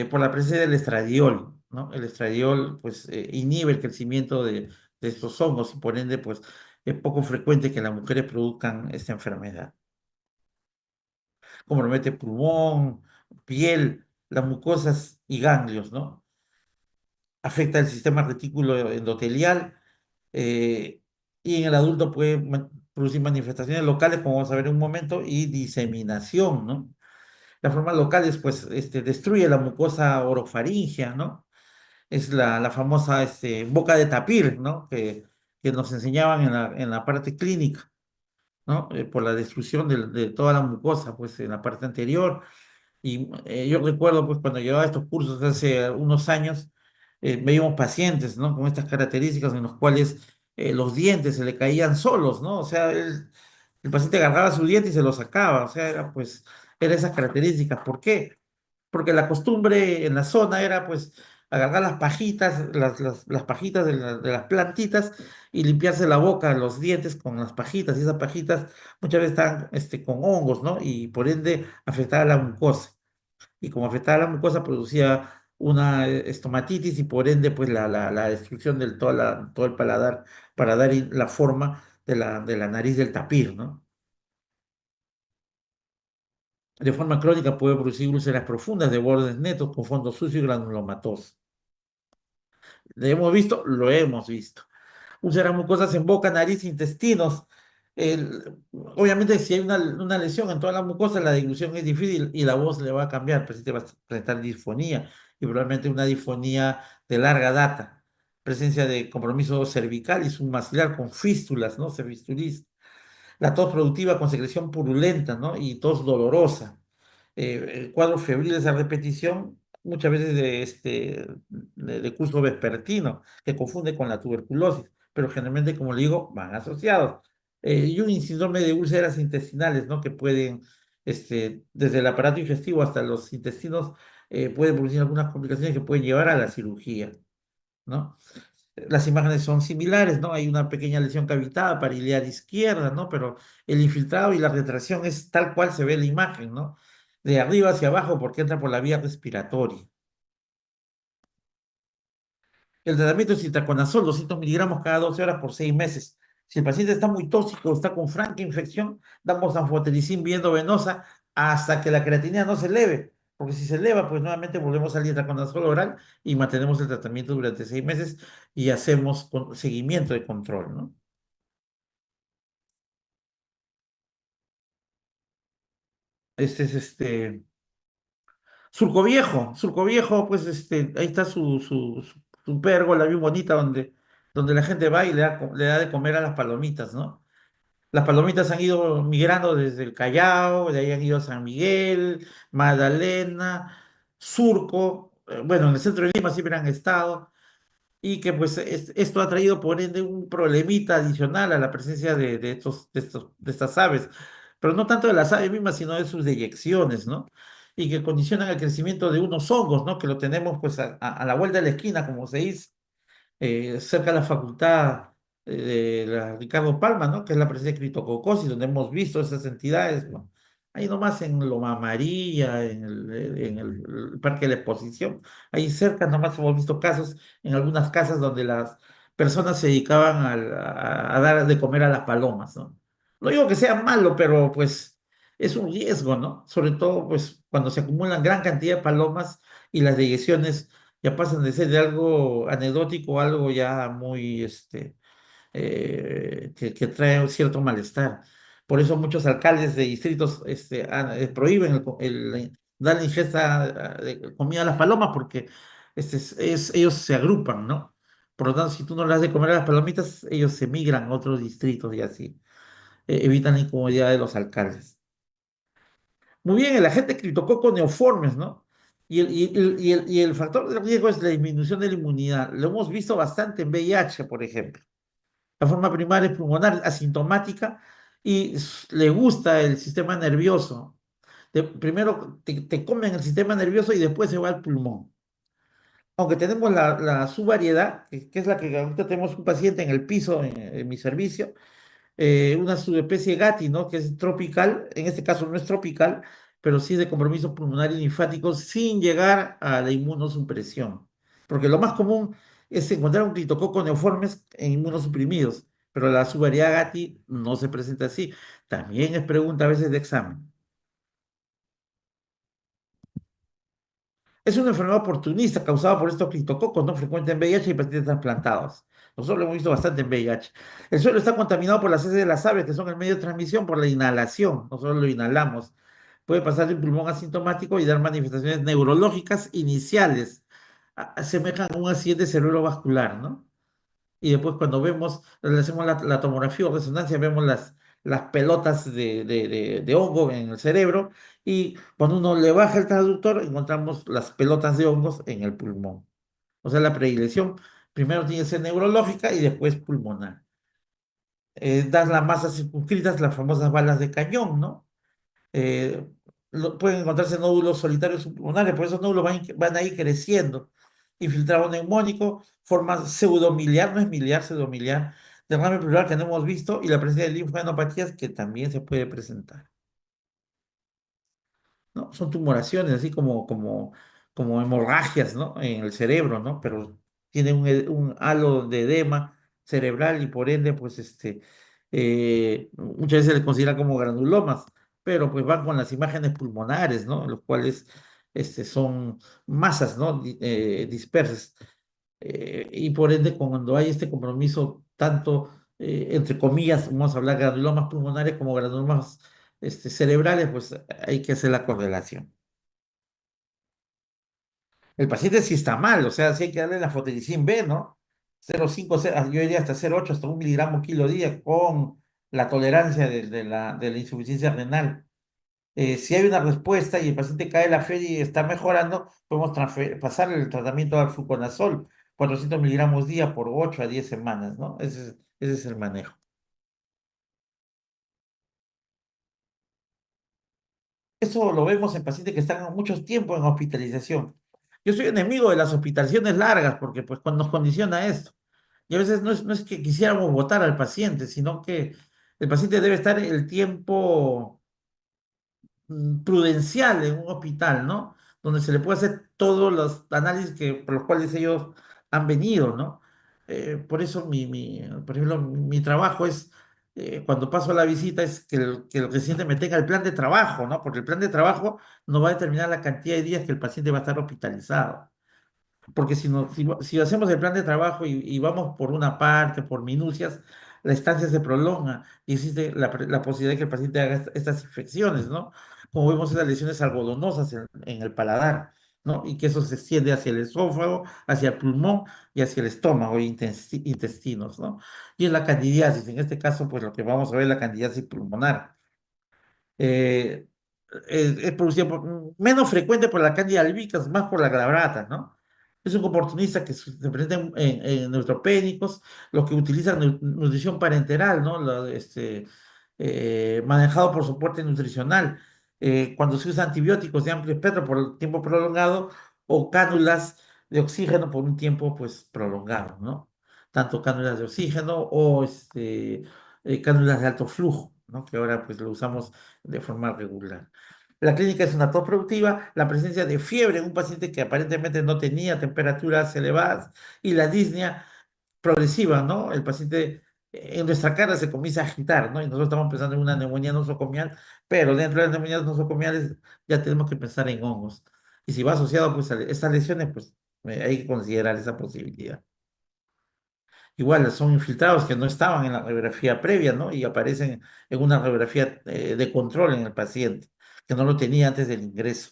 Speaker 3: por la presencia del estradiol, ¿no? El estradiol, pues, inhibe el crecimiento de estos hongos y por ende, pues, es poco frecuente que las mujeres produzcan esta enfermedad. Compromete pulmón, piel, las mucosas y ganglios, ¿no? Afecta el sistema retículo endotelial eh, y en el adulto puede producir manifestaciones locales, como vamos a ver en un momento, y diseminación, ¿no? Las formas locales, pues, destruye la mucosa orofaringea, ¿no? Es la famosa boca de tapir, ¿no? Que nos enseñaban en la parte clínica, ¿no? Por la destrucción de toda la mucosa, pues, en la parte anterior. Y yo recuerdo, pues, cuando llevaba estos cursos hace unos años, veíamos pacientes, ¿no? Con estas características en los cuales los dientes se le caían solos, ¿no? O sea, el paciente agarraba su diente y se lo sacaba, o sea, era esas características. ¿Por qué? Porque la costumbre en la zona era pues agarrar las pajitas, las pajitas de las plantitas y limpiarse la boca, los dientes con las pajitas, y esas pajitas muchas veces estaban con hongos, ¿no? Y por ende afectaba la mucosa. Y como afectaba la mucosa producía una estomatitis y por ende pues la destrucción del todo el paladar para dar la forma de la nariz del tapir, ¿no? De forma crónica puede producir úlceras profundas de bordes netos con fondo sucio y granulomatoso. ¿Lo hemos visto? Lo hemos visto. Úlceras mucosas en boca, nariz, intestinos. Obviamente, si hay una lesión en toda la mucosa, la dilución es difícil y la voz le va a cambiar. El paciente va a presentar disfonía y probablemente una disfonía de larga data. Presencia de compromiso cervical y submaxilar con fístulas, ¿no? Cervistulis. La tos productiva con secreción purulenta, ¿no? Y tos dolorosa. Cuadros febriles a repetición, muchas veces de curso vespertino, que confunde con la tuberculosis, pero generalmente, como le digo, van asociados. Y un síndrome de úlceras intestinales, ¿no? Que pueden, desde el aparato digestivo hasta los intestinos, pueden producir algunas complicaciones que pueden llevar a la cirugía, ¿no? Las imágenes son similares, ¿no? Hay una pequeña lesión cavitada pariliar izquierda, ¿no? Pero el infiltrado y la retracción es tal cual se ve en la imagen, ¿no? De arriba hacia abajo porque entra por la vía respiratoria. El tratamiento es itraconazol, 200 miligramos cada 12 horas por 6 meses. Si el paciente está muy tóxico, está con franca infección, damos anfotericin viendo venosa hasta que la creatinina no se eleve. Porque si se eleva, pues nuevamente volvemos al itraconazol oral y mantenemos el tratamiento durante 6 meses y hacemos seguimiento de control, ¿no? Este es Surco Viejo, pues ahí está su pérgola bien bonita donde la gente va y le da de comer a las palomitas, ¿no? Las palomitas han ido migrando desde el Callao, de ahí han ido a San Miguel, Magdalena, Surco, bueno, en el centro de Lima siempre han estado, y que pues esto ha traído por ende un problemita adicional a la presencia de estas aves, pero no tanto de las aves mismas, sino de sus deyecciones, ¿no? Y que condicionan el crecimiento de unos hongos, ¿no? Que lo tenemos pues a la vuelta de la esquina, como se dice cerca de la facultad de la Ricardo Palma, ¿no? Que es la presencia de criptococosis, donde hemos visto esas entidades, ¿no? Ahí nomás en Loma María, en el Parque de la Exposición, ahí cerca nomás hemos visto casos en algunas casas donde las personas se dedicaban a dar de comer a las palomas, ¿no? No digo que sea malo, pero pues es un riesgo, ¿no? Sobre todo pues cuando se acumulan gran cantidad de palomas y las deyecciones ya pasan de ser de algo anecdótico a algo ya muy, que trae un cierto malestar. Por eso muchos alcaldes de distritos prohíben dar ingesta de comida a las palomas porque ellos se agrupan, ¿no? Por lo tanto, si tú no les das de comer a las palomitas, ellos se migran a otros distritos y así evitan la incomodidad de los alcaldes. Muy bien, el agente criptococo neoformes, ¿no? Y el factor de riesgo es la disminución de la inmunidad. Lo hemos visto bastante en VIH, por ejemplo. La forma primaria es pulmonar, asintomática, y le gusta el sistema nervioso. Primero te comen el sistema nervioso y después se va al pulmón. Aunque tenemos la subvariedad, que es la que ahorita tenemos un paciente en el piso en mi servicio, una subespecie Gatti, ¿no? Que es tropical, en este caso no es tropical, pero sí de compromiso pulmonar y linfático sin llegar a la inmunosupresión. Porque lo más común es encontrar un criptococo neoformes en inmunosuprimidos, pero la subvariedad Gatti no se presenta así. También es pregunta a veces de examen. Es una enfermedad oportunista causada por estos criptococos, no frecuente en VIH y pacientes trasplantados. Nosotros lo hemos visto bastante en VIH. El suelo está contaminado por las heces de las aves, que son el medio de transmisión por la inhalación. Nosotros lo inhalamos. Puede pasar de un pulmón asintomático y dar manifestaciones neurológicas iniciales. Asemejan a un accidente cerebrovascular, ¿no? Y después cuando le hacemos la tomografía o resonancia, vemos las pelotas de hongo en el cerebro y cuando uno le baja el transductor encontramos las pelotas de hongos en el pulmón. O sea, la predilección primero tiene que ser neurológica y después pulmonar. Das las masas circunscritas, las famosas balas de cañón, ¿no? eh, Pueden encontrarse nódulos solitarios subpulmonares, por esos nódulos van a ir creciendo. Infiltrado neumónico, forma pseudomiliar, no es miliar, pseudomiliar, derrame pleural que no hemos visto y la presencia de linfadenopatías que también se puede presentar. ¿No? Son tumoraciones, así como hemorragias, ¿no? En el cerebro, ¿no? Pero tiene un halo de edema cerebral y por ende, pues, muchas veces se les considera como granulomas, pero pues van con las imágenes pulmonares, ¿no? Los cuales, son masas, ¿no? Dispersas. Y por ende, cuando hay este compromiso, tanto, entre comillas, vamos a hablar granulomas pulmonares como granulomas cerebrales, pues hay que hacer la correlación. El paciente sí está mal, o sea, sí hay que darle la fotericin B, ¿no? 0,5, yo diría hasta 0,8, hasta 1 miligramo kilo día con la tolerancia de la insuficiencia renal. Si hay una respuesta y el paciente cae la fe y está mejorando, podemos pasar el tratamiento al fluconazol, 400 miligramos día por 8 a 10 semanas, ¿no? Ese es el manejo. Eso lo vemos en pacientes que están mucho tiempo en hospitalización. Yo soy enemigo de las hospitalizaciones largas porque pues cuando nos condiciona esto. Y a veces no es que quisiéramos votar al paciente, sino que el paciente debe estar el tiempo prudencial en un hospital, ¿no? Donde se le puede hacer todos los análisis por los cuales ellos han venido, ¿no? Por eso, por ejemplo, mi trabajo es, cuando paso la visita, es que el residente me tenga el plan de trabajo, ¿no? Porque el plan de trabajo nos va a determinar la cantidad de días que el paciente va a estar hospitalizado. Porque si hacemos el plan de trabajo y vamos por una parte, por minucias, la estancia se prolonga y existe la posibilidad de que el paciente haga estas infecciones, ¿no? como vemos esas lesiones algodonosas en el paladar, ¿no? Y que eso se extiende hacia el esófago, hacia el pulmón y hacia el estómago e intestinos, ¿no? Y en la candidiasis, en este caso, pues lo que vamos a ver es la candidiasis pulmonar. Eh, es producida menos frecuente por la Candida albicans, más por la glabrata, ¿no? Es un oportunista que se presenta en neutropénicos, los que utilizan nutrición parenteral, ¿no? Manejado por soporte nutricional, cuando se usa antibióticos de amplio espectro por tiempo prolongado o cánulas de oxígeno por un tiempo, pues, prolongado, ¿no? Tanto cánulas de oxígeno o cánulas de alto flujo, ¿no? Que ahora, pues, lo usamos de forma regular. La clínica es una tos productiva, la presencia de fiebre en un paciente que aparentemente no tenía temperaturas elevadas y la disnea progresiva, ¿no? El paciente en nuestra cara se comienza a agitar, ¿no? Y nosotros estamos pensando en una neumonía nosocomial, pero dentro de las neumonías nosocomiales ya tenemos que pensar en hongos. Y si va asociado pues a estas lesiones, pues hay que considerar esa posibilidad. Igual son infiltrados que no estaban en la radiografía previa, ¿no? Y aparecen en una radiografía de control en el paciente, que no lo tenía antes del ingreso.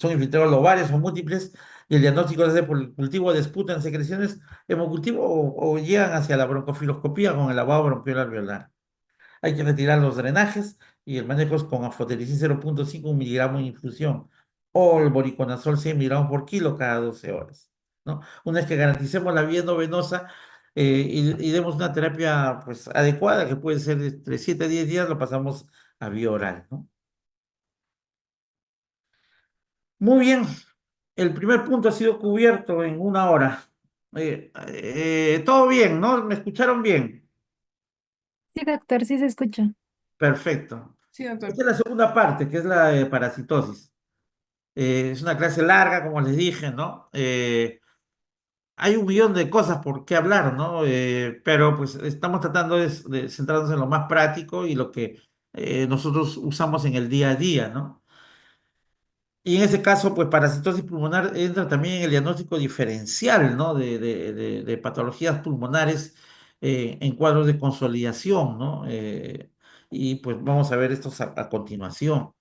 Speaker 3: Son infiltrados ovarios o múltiples y el diagnóstico es de por el cultivo de esputo en secreciones hemocultivo o llegan hacia la broncofiloscopía con el lavado bronquial alveolar. Hay que retirar los drenajes y el manejo es con aflotericin 0,5 miligramos en infusión o el boriconazol 100 miligramos por kilo cada 12 horas, ¿no? Una vez que garanticemos la vía no venosa y demos una terapia pues, adecuada, que puede ser de entre 7 a 10 días, lo pasamos a vía oral, ¿no? Muy bien, el primer punto ha sido cubierto en una hora. Todo bien, ¿no? ¿Me escucharon bien?
Speaker 1: Sí, doctor, sí se escucha.
Speaker 3: Perfecto.
Speaker 2: Sí, doctor.
Speaker 3: Esta es la segunda parte, que es la de parasitosis. Es una clase larga, como les dije, ¿no? Hay un millón de cosas por qué hablar, ¿no? Pero pues estamos tratando de centrarnos en lo más práctico y lo que nosotros usamos en el día a día, ¿no? Y en ese caso, pues parasitosis pulmonar entra también en el diagnóstico diferencial, ¿no? De patologías pulmonares en cuadros de consolidación, ¿no? Y pues vamos a ver estos a continuación.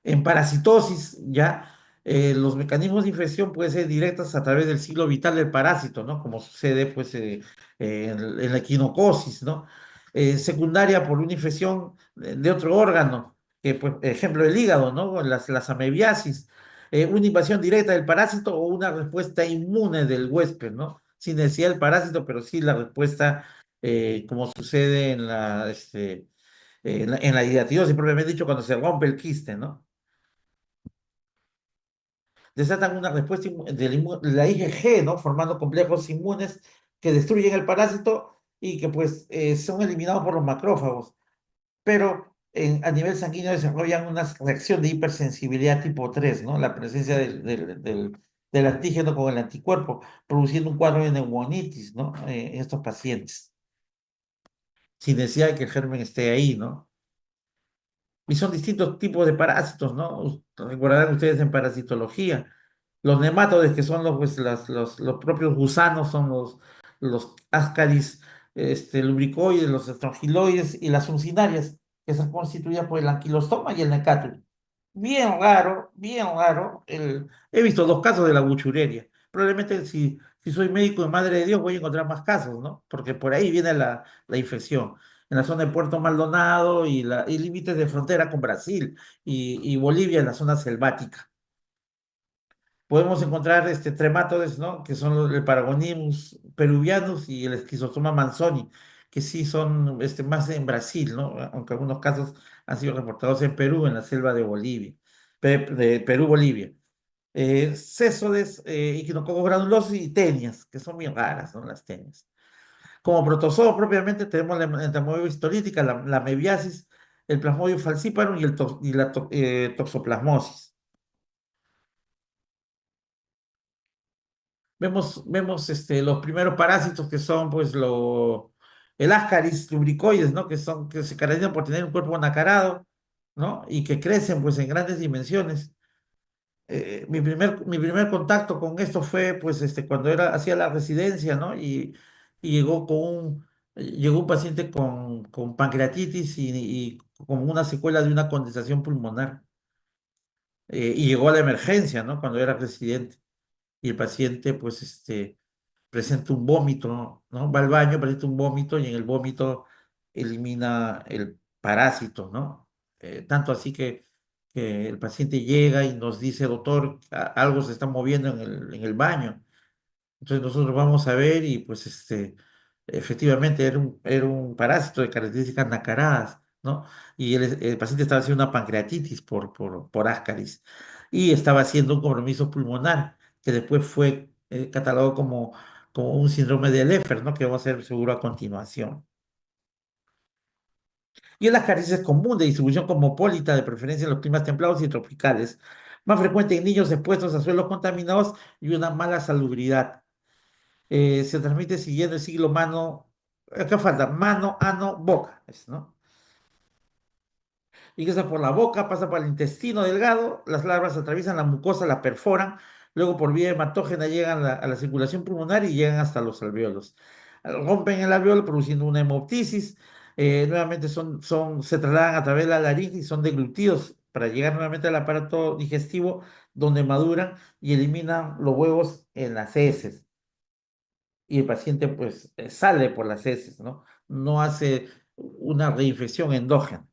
Speaker 3: En parasitosis, ya los mecanismos de infección pueden ser directos a través del ciclo vital del parásito, ¿no? Como sucede pues en la equinocosis, ¿no? Secundaria por una infección de otro órgano, que pues, ejemplo el hígado, ¿no? Las amebiasis, una invasión directa del parásito o una respuesta inmune del huésped, ¿no? Sin necesidad del parásito, pero sí la respuesta, como sucede en la hidatidosis, propiamente dicho, cuando se rompe el quiste, ¿no? Desatan una respuesta de la IgG, ¿no? Formando complejos inmunes que destruyen el parásito y que pues son eliminados por los macrófagos, pero a nivel sanguíneo desarrollan una reacción de hipersensibilidad tipo 3, ¿no? La presencia del antígeno con el anticuerpo, produciendo un cuadro de neumonitis, ¿no? En estos pacientes, sin necesidad de que el germen esté ahí, ¿no? Y son distintos tipos de parásitos, ¿no? Recordarán ustedes en parasitología. Los nematodes, que son los propios gusanos, son los ascaris lubricoides, los estrongiloides y las uncinarias, que son constituidas por el anquilostoma y el necátrio. Bien raro. He visto dos casos de la buchureria. Probablemente si soy médico de Madre de Dios voy a encontrar más casos, ¿no? Porque por ahí viene la infección. En la zona de Puerto Maldonado y límites de frontera con Brasil y Bolivia en la zona selvática. Podemos encontrar trematodes, ¿no? Que son el Paragonimus peruvianus y el Schizostoma manzoni, que sí son más en Brasil, ¿no? Aunque algunos casos han sido reportados en Perú, en la selva de Bolivia, de Perú-Bolivia. Césodes, Echinococos granulosos y tenias, que son bien raras, ¿no? Las tenias. Como protozoo propiamente tenemos la entamoeba histolítica, la mebiasis, el Plasmodium falciparum y la toxoplasmosis. Vemos los primeros parásitos que son pues el Ascaris lubricoides, ¿no? Que se caracterizan por tener un cuerpo nacarado, ¿no? Y que crecen pues en grandes dimensiones. Mi primer contacto con esto fue pues cuando hacía la residencia, ¿no? Y llegó un paciente con pancreatitis y como una secuela de una condensación pulmonar. Y llegó a la emergencia, ¿no? Cuando era residente. Y el paciente, pues, presenta un vómito, ¿no? Va al baño, presenta un vómito y en el vómito elimina el parásito, ¿no? Tanto así que el paciente llega y nos dice, doctor, algo se está moviendo en el baño. Entonces nosotros vamos a ver y pues efectivamente era un parásito de características nacaradas, ¿no? Y el paciente estaba haciendo una pancreatitis por ascaris y estaba haciendo un compromiso pulmonar que después fue catalogado como un síndrome de Leffer, ¿no? Que vamos a ver seguro a continuación. Y la ascaris es común de distribución cosmopolita, de preferencia en los climas templados y tropicales, más frecuente en niños expuestos a suelos contaminados y una mala salubridad. Se transmite siguiendo el siglo mano, acá falta mano, ano, boca, ¿no? Ingresa por la boca, pasa por el intestino delgado, las larvas atraviesan la mucosa, la perforan, luego por vía hematógena llegan a la circulación pulmonar y llegan hasta los alveolos. Rompen el alveolo produciendo una hemoptisis, nuevamente se trasladan a través de la laringe y son deglutidos para llegar nuevamente al aparato digestivo donde maduran y eliminan los huevos en las heces. Y el paciente pues sale por las heces, ¿no? No hace una reinfección endógena,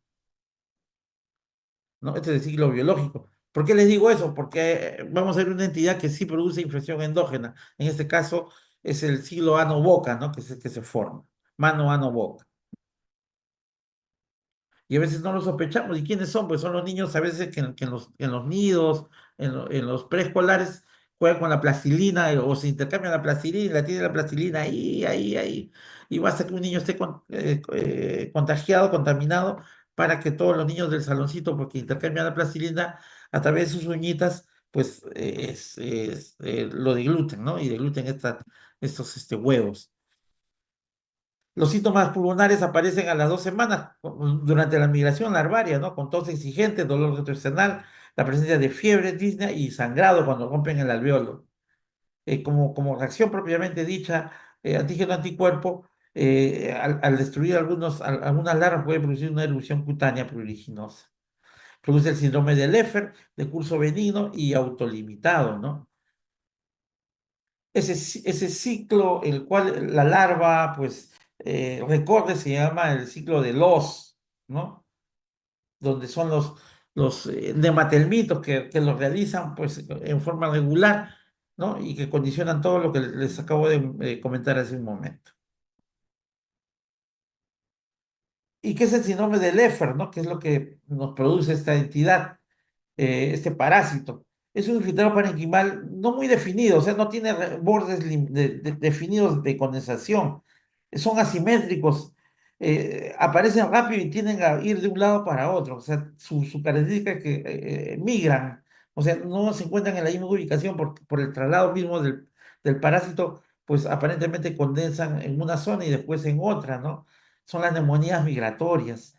Speaker 3: ¿no? Este es el ciclo biológico. ¿Por qué les digo eso? Porque vamos a ver una entidad que sí produce infección endógena. En este caso es el ciclo ano-boca, ¿no? Que se forma. Mano-ano-boca. Y a veces no lo sospechamos. ¿Y quiénes son? Pues son los niños a veces que en los nidos, en los preescolares, juegan con la plastilina o se intercambian la plastilina y la tiene la plastilina ahí, ahí, ahí. Y basta que un niño esté contagiado, contaminado, para que todos los niños del saloncito, porque intercambian la plastilina a través de sus uñitas, pues lo degluten, ¿no? Y degluten estos huevos. Los síntomas pulmonares aparecen a las 2 semanas durante la migración larvaria, ¿no? Con tos exigente, dolor gastrointestinal, la presencia de fiebre, disnea y sangrado cuando rompen el alveolo. Como reacción propiamente dicha, antígeno-anticuerpo, al destruir algunas larvas puede producir una erupción cutánea pruriginosa. Produce el síndrome de Leffer, de curso benigno y autolimitado, ¿no? Ese ciclo, el cual la larva, pues, recorre, se llama el ciclo de los, ¿no? Donde son los nematelmitos que lo realizan, pues, en forma regular, ¿no? Y que condicionan todo lo que les acabo de comentar hace un momento. ¿Y qué es el síndrome de Leffer, ¿no? ¿Qué es lo que nos produce esta entidad? Este parásito. Es un infiltrado parenquimal no muy definido, o sea, no tiene bordes definidos de condensación. Son asimétricos, aparecen rápido y tienden a ir de un lado para otro. O sea, su característica es que migran, o sea, no se encuentran en la misma ubicación por el traslado mismo del parásito, pues aparentemente condensan en una zona y después en otra, ¿no? Son las neumonías migratorias.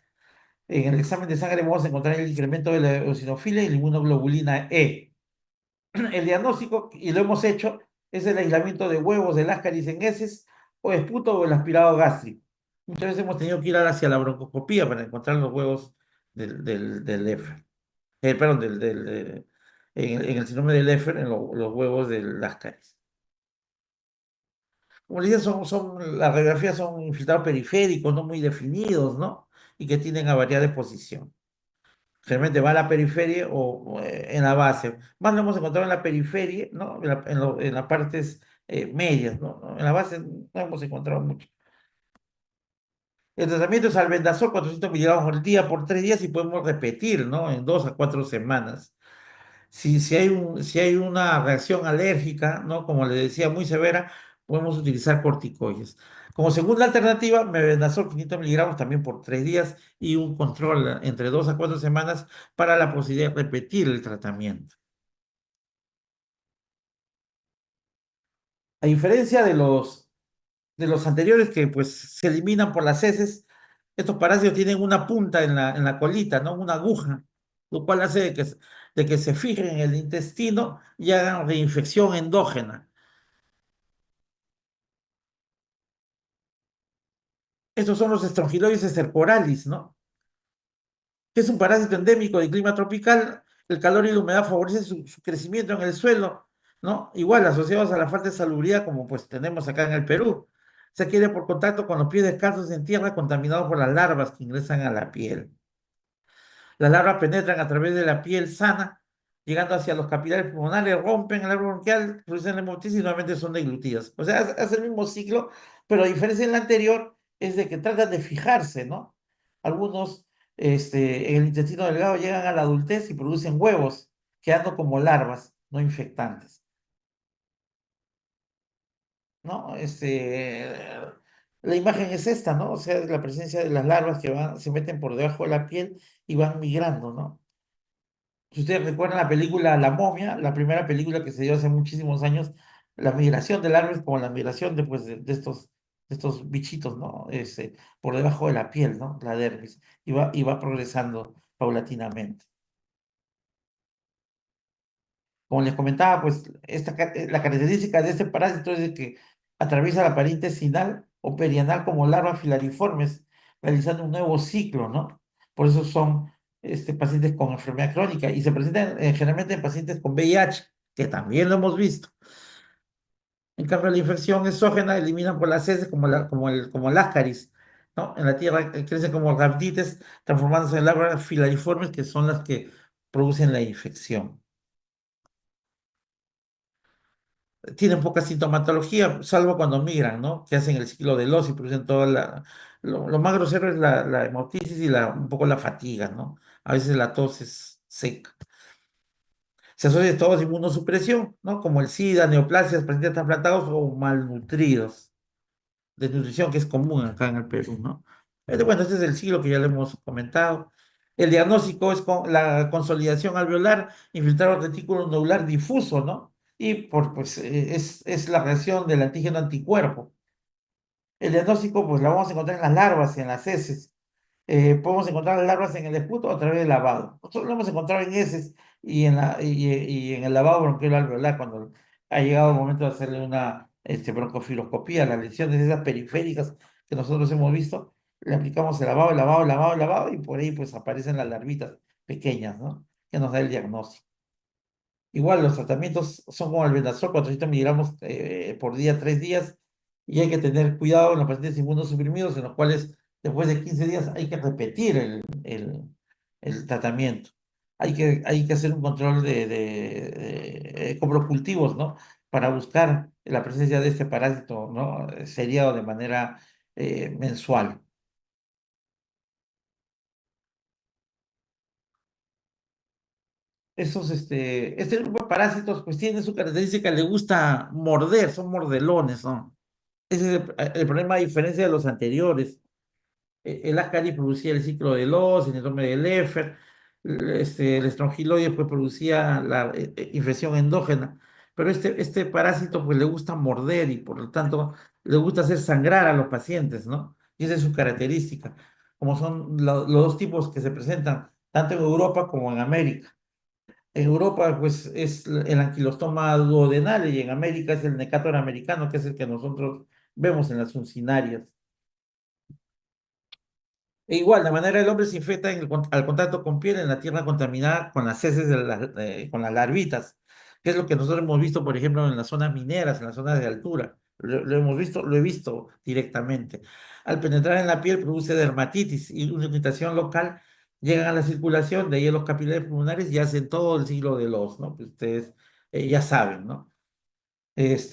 Speaker 3: En el examen de sangre vamos a encontrar el incremento de la eosinofilia y la inmunoglobulina E. El diagnóstico, y lo hemos hecho, es el aislamiento de huevos del ascaris en heces o esputo o el aspirado gástrico. Muchas veces hemos tenido que ir hacia la broncoscopía para encontrar los huevos del Leffer. Perdón, en el síndrome del Leffer, en los huevos del ascaris. Como les decía, las radiografías son infiltrados periféricos, no muy definidos, ¿no? Y que tienden a variar de posición. Generalmente va a la periferia o en la base. Más lo hemos encontrado en la periferia, ¿no? En las partes medias, ¿no? En la base no hemos encontrado mucho. El tratamiento es albendazol 400 miligramos al día por 3 días y podemos repetir, ¿no? En 2 a 4 semanas. Si hay una reacción alérgica, ¿no? Como le decía, muy severa, podemos utilizar corticoides. Como segunda alternativa, mebendazol 500 miligramos también por 3 días y un control entre 2 a 4 semanas para la posibilidad de repetir el tratamiento. A diferencia de los anteriores que pues se eliminan por las heces, estos parásitos tienen una punta en la colita, ¿no? Una aguja, lo cual hace de que se fijen en el intestino y hagan reinfección endógena. Estos son los estrongiloides estercoralis, ¿no? que es un parásito endémico de clima tropical. El calor y la humedad favorecen su crecimiento en el suelo, ¿no? Igual asociados a la falta de salubridad como pues tenemos acá en el Perú. Se adquiere por contacto con los pies descalzos en tierra contaminados por las larvas que ingresan a la piel. Las larvas penetran a través de la piel sana, llegando hacia los capilares pulmonares, rompen el árbol bronquial, producen hemoptisis y nuevamente son deglutidas. O sea, hace el mismo ciclo, pero a diferencia del anterior es de que tratan de fijarse, ¿no? Algunos en el intestino delgado llegan a la adultez y producen huevos, quedando como larvas no infectantes, ¿no? La imagen es esta, ¿no? O sea, la presencia de las larvas que van, se meten por debajo de la piel y van migrando, ¿no? Si ustedes recuerdan la película La Momia, la primera película que se dio hace muchísimos años, la migración del árbol es como la migración de estos bichitos, ¿no? Por debajo de la piel, ¿no? La dermis, y va progresando paulatinamente. Como les comentaba, pues la característica de este parásito es de que atraviesa la pared intestinal o perianal como larvas filariformes, realizando un nuevo ciclo, ¿no? Por eso son pacientes con enfermedad crónica y se presentan generalmente en pacientes con VIH, que también lo hemos visto. En cambio, la infección exógena eliminan por las heces como el ascaris, ¿no? En la tierra crecen como rhabdites, transformándose en larvas filariformes, que son las que producen la infección. Tienen poca sintomatología, salvo cuando migran, ¿no? Que hacen el ciclo del ocio y producen toda la... Lo más grosero es la hemoptisis y un poco la fatiga, ¿no? A veces la tos es seca. Se asocia a todos inmunosupresión, ¿no? Como el SIDA, neoplasias, pacientes trasplantados o malnutridos. Desnutrición que es común acá en el Perú, ¿no? Bueno, este es el siglo que ya le hemos comentado. El diagnóstico es con la consolidación alveolar, infiltrado retículo nodular difuso, ¿no? Y es la reacción del antígeno anticuerpo. El diagnóstico, pues la vamos a encontrar en las larvas y en las heces. Podemos encontrar las larvas en el esputo a través del lavado. Nosotros lo hemos encontrado en heces y en el lavado bronquial alveolar cuando ha llegado el momento de hacerle una broncofiloscopía, las lesiones esas periféricas que nosotros hemos visto, le aplicamos el lavado, el lavado, el lavado, el lavado y por ahí pues aparecen las larvitas pequeñas, ¿no? Que nos da el diagnóstico. Igual los tratamientos son como el Bendazol, 400 miligramos por día, 3 días, y hay que tener cuidado en los pacientes inmunosuprimidos, en los cuales después de 15 días hay que repetir el tratamiento. Hay que hacer un control de coprocultivos, ¿no? Para buscar la presencia de este parásito, ¿no? Seriado de manera mensual. Este grupo de parásitos, pues tiene su característica, le gusta morder, son mordelones, ¿no? Ese es el problema a diferencia de los anteriores. El Ascaris producía el ciclo de Loss, el síndrome de Leffer, el estrongiloide pues producía la infección endógena, pero este parásito pues le gusta morder y por lo tanto le gusta hacer sangrar a los pacientes, ¿no? Y esa es su característica, como son los dos tipos que se presentan tanto en Europa como en América. En Europa, pues, es el anquilostoma duodenal y en América es el Necator americano, que es el que nosotros vemos en las uncinarias. E igual, de manera el hombre se infecta al contacto con piel en la tierra contaminada con las heces con las larvitas, que es lo que nosotros hemos visto, por ejemplo, en las zonas mineras, en las zonas de altura. Lo hemos visto, lo he visto directamente. Al penetrar en la piel produce dermatitis y una irritación local, llegan a la circulación, de ahí a los capilares pulmonares y hacen todo el ciclo de los, ¿no? Que ustedes ya saben, ¿no? En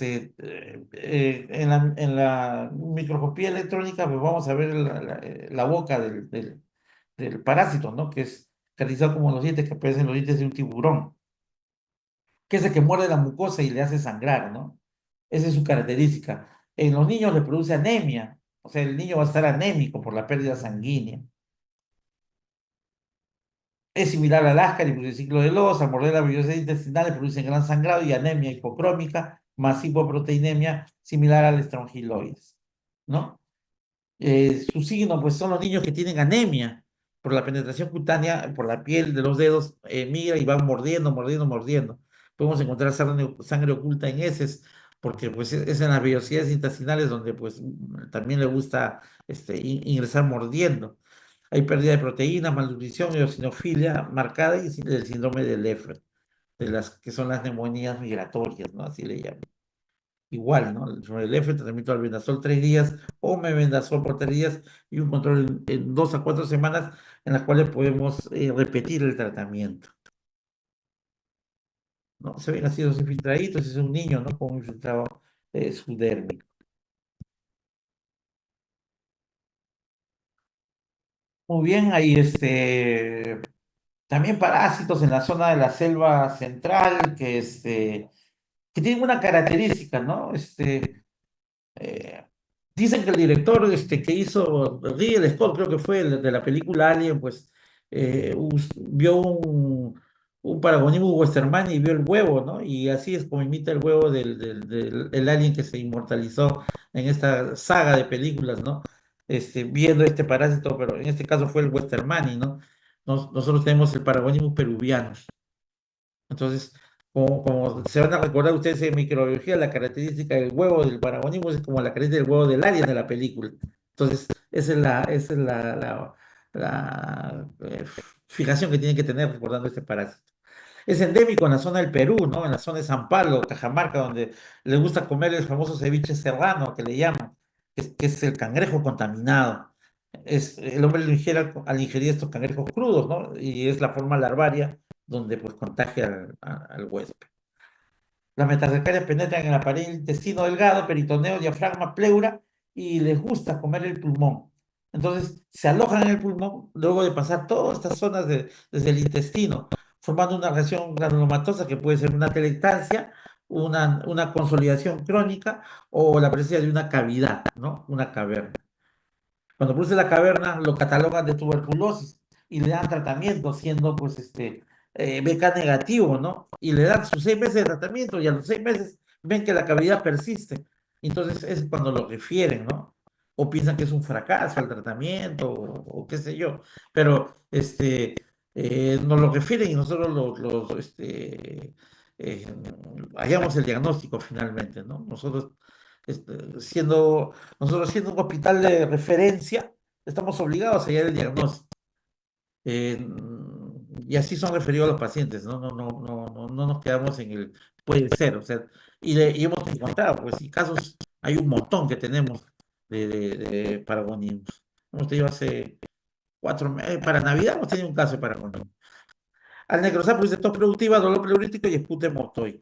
Speaker 3: la microscopía electrónica, pues vamos a ver la boca del parásito, ¿no? Que es caracterizado como los dientes que parecen los dientes de un tiburón, que es el que muerde la mucosa y le hace sangrar, ¿no? Esa es su característica. En los niños le produce anemia, o sea, el niño va a estar anémico por la pérdida sanguínea. Es similar al ascar y produce el ciclo de los, al morder la mucosa intestinal le producen gran sangrado y anemia hipocrómica, más hipoproteinemia, similar al estrongiloides, ¿no? Su signo, pues son los niños que tienen anemia por la penetración cutánea, por la piel de los dedos, migra y van mordiendo, mordiendo, mordiendo. Podemos encontrar sangre oculta en heces, porque pues es en las vellosidades intestinales donde pues también le gusta ingresar mordiendo. Hay pérdida de proteínas, malnutrición, eosinofilia marcada y el síndrome de Leffler, de las que son las neumonías migratorias, ¿no? Así le llaman. Igual, ¿no? Sobre el F, tratamiento de albendazol 3 días o mebendazol por 3 días y un control en 2 a 4 semanas en las cuales podemos repetir el tratamiento, ¿no? Se ven así los infiltraditos, es un niño, ¿no? Con un infiltrado subdérmico. Muy bien, hay también parásitos en la zona de la selva central que tienen una característica, ¿no? Eh, Dicen que el director que hizo Ridley Scott, creo que fue el de la película Alien, pues vio un Paragonibus westermani y vio el huevo, ¿no? Y así es como imita el huevo del alien que se inmortalizó en esta saga de películas, ¿no? Viendo este parásito, pero en este caso fue el westermani, ¿no? Nosotros tenemos el Paragonibus peruviano. Entonces, como se van a recordar ustedes en microbiología, la característica del huevo del paragonismo es como la característica del huevo del alien de la película. Entonces, esa es la fijación que tienen que tener recordando este parásito. Es endémico en la zona del Perú, ¿no? En la zona de San Pablo, Cajamarca, donde les gusta comer el famoso ceviche serrano, que le llaman, que es el cangrejo contaminado. El hombre lo ingiere al ingerir estos cangrejos crudos, ¿no? Y es la forma larvaria donde pues contagia al huésped. Las metacardias penetran en la pared del intestino delgado, peritoneo, diafragma, pleura y les gusta comer el pulmón. Entonces se alojan en el pulmón luego de pasar todas estas zonas desde el intestino, formando una reacción granulomatosa que puede ser una telectasia, una consolidación crónica o la presencia de una cavidad, ¿no? Una caverna. Cuando produce la caverna, lo catalogan de tuberculosis y le dan tratamiento, siendo pues BK negativo, ¿no? Y le dan sus 6 meses de tratamiento y a los 6 meses ven que la cavidad persiste. Entonces es cuando lo refieren, ¿no? O piensan que es un fracaso el tratamiento o qué sé yo. Pero nos lo refieren y nosotros eh, hallamos el diagnóstico finalmente, ¿no? Este, siendo nosotros siendo un hospital de referencia, estamos obligados a hallar el diagnóstico. Eh, y así son referidos los pacientes, ¿no? No nos quedamos en el puede ser, o sea, y hemos encontrado, pues sí, casos, hay un montón que tenemos de paragonismos. Hemos tenido hace 4 meses, para Navidad hemos tenido un caso de paragonismo. Al necrosapo dice tos productiva, dolor pleurítico y espute hematoide.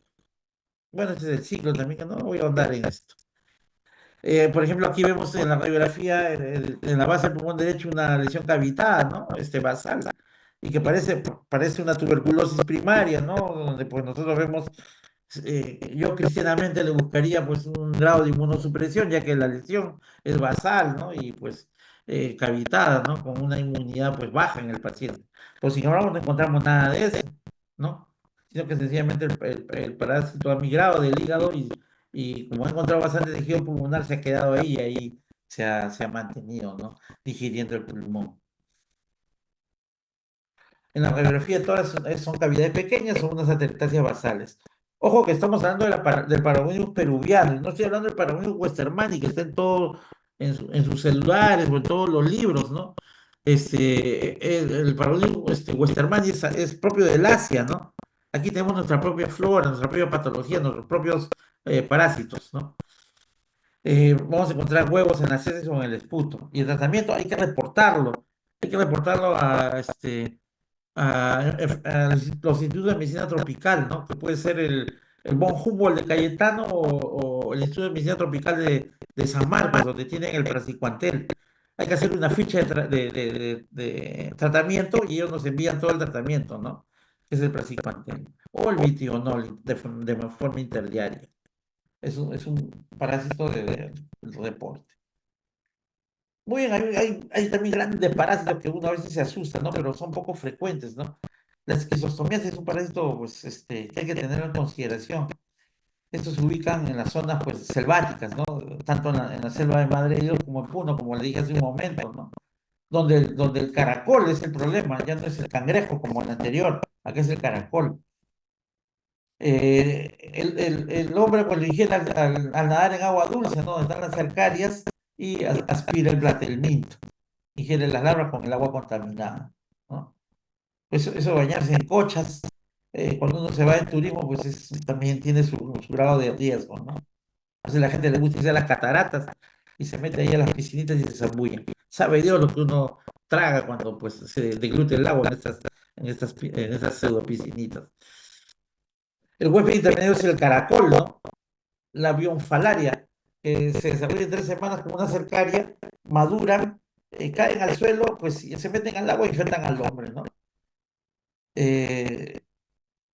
Speaker 3: Bueno, este es el ciclo también, que no voy a ahondar en esto. Por ejemplo, aquí vemos en la radiografía, en la base del pulmón derecho, una lesión cavitada, ¿no? Basal, y que parece una tuberculosis primaria, ¿no? Donde pues nosotros vemos, yo cristianamente le buscaría pues un grado de inmunosupresión, ya que la lesión es basal, ¿no? Y pues cavitada, ¿no? Con una inmunidad pues baja en el paciente. Pues sin embargo no encontramos nada de eso, ¿no? Sino que sencillamente el parásito ha migrado del hígado y como ha encontrado bastante tejido pulmonar, se ha quedado ahí y ahí se ha mantenido, ¿no? Digiriendo el pulmón. En la radiografía todas son cavidades pequeñas, son unas atelectasias basales. Ojo que estamos hablando del Paragonius peruviano, no estoy hablando del Paragonius westermani, que está en sus celulares o en todos los libros, ¿no? El Paragonius westermani es propio del Asia, ¿no? Aquí tenemos nuestra propia flora, nuestra propia patología, nuestros propios parásitos, ¿no? Vamos a encontrar huevos en las heces o en el esputo. Y el tratamiento hay que reportarlo a los institutos de medicina tropical, ¿no? Que puede ser el Von Humboldt de Cayetano o el Instituto de Medicina Tropical de San Marcos, donde tienen el praziquantel. Hay que hacer una ficha de tratamiento y ellos nos envían todo el tratamiento, ¿no? Que es el praziquantel. O el vitionol de forma interdiaria. Es un parásito del reporte. Muy bien, hay también grandes parásitos que uno a veces se asusta, ¿no? Pero son poco frecuentes, ¿no? La esquizostomía es un parásito, pues, que hay que tener en consideración. Estos se ubican en las zonas, pues, selváticas, ¿no? Tanto en la selva de Madre de Dios como en Puno, como le dije hace un momento, ¿no? Donde el caracol es el problema, ya no es el cangrejo como el anterior, acá es el caracol. El hombre pues lo ingiere al nadar en agua dulce, ¿no? Donde están las arcarias y aspira el platelminto. ingiere las larvas con el agua contaminada, ¿no? Eso bañarse en cochas, cuando uno se va en turismo, pues también tiene su grado de riesgo, ¿no? A veces la gente le gusta irse a las cataratas y se mete ahí a las piscinitas y se zambulla. Sabe Dios lo que uno traga cuando pues se deglute el agua en estas pseudo piscinitas. El huésped intermedio es el caracol, ¿no? La bionfalaria, que se desarrolla en 3 semanas como una cercaria, maduran, caen al suelo, pues y se meten al agua y infectan al hombre, ¿no? Eh,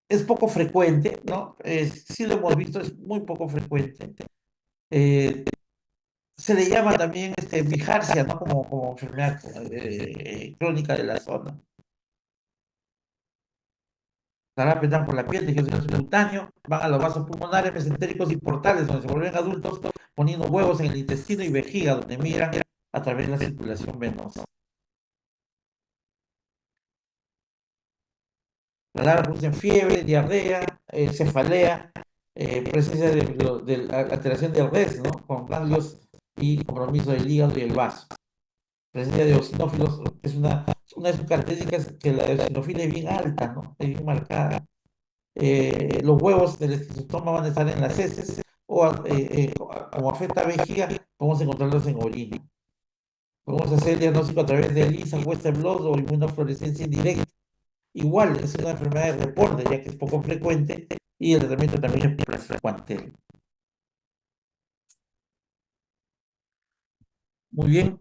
Speaker 3: es poco frecuente, ¿no? Sí lo hemos visto, es muy poco frecuente. Eh, Se le llama también bilharzia, ¿no? Como enfermedad crónica de la zona. La pendan por la piel, tejido subcutáneo, van a los vasos pulmonares, mesentéricos y portales, donde se vuelven adultos, poniendo huevos en el intestino y vejiga, donde migran a través de la circulación venosa. La larva produce fiebre, diarrea, cefalea, presencia de la alteración del res, ¿no? Con ganglios y compromiso del hígado y el vaso. Presencia de eosinófilos es una de sus características, que la eosinofilia es bien alta, ¿no? Es bien marcada. Los huevos del esquizostoma van a estar en las heces o como afecta a vejiga, podemos encontrarlos en orina. Podemos hacer el diagnóstico a través de ELISA, Western blot o inmunofluorescencia indirecta. Igual es una enfermedad de reporte, ya que es poco frecuente y el tratamiento también es placer. Muy bien.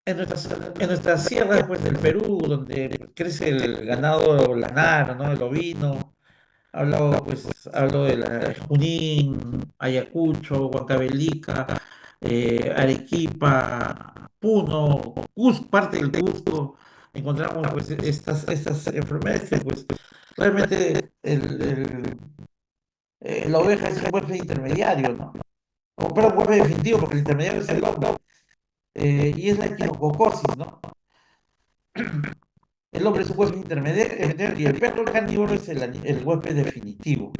Speaker 3: En nuestras sierras pues, del Perú, donde crece el ganado lanar, ¿no? El ovino, hablo de Junín, Ayacucho, Huancavelica, Arequipa, Puno, Cusco, parte del Cusco, encontramos pues estas enfermedades que pues realmente la oveja es un huésped intermediario, ¿no? Pero un huésped definitivo, porque el intermediario es el hombre, y es la equinococosis, ¿no? El hombre es un huésped intermediario y el perro carnívoro es el huésped definitivo,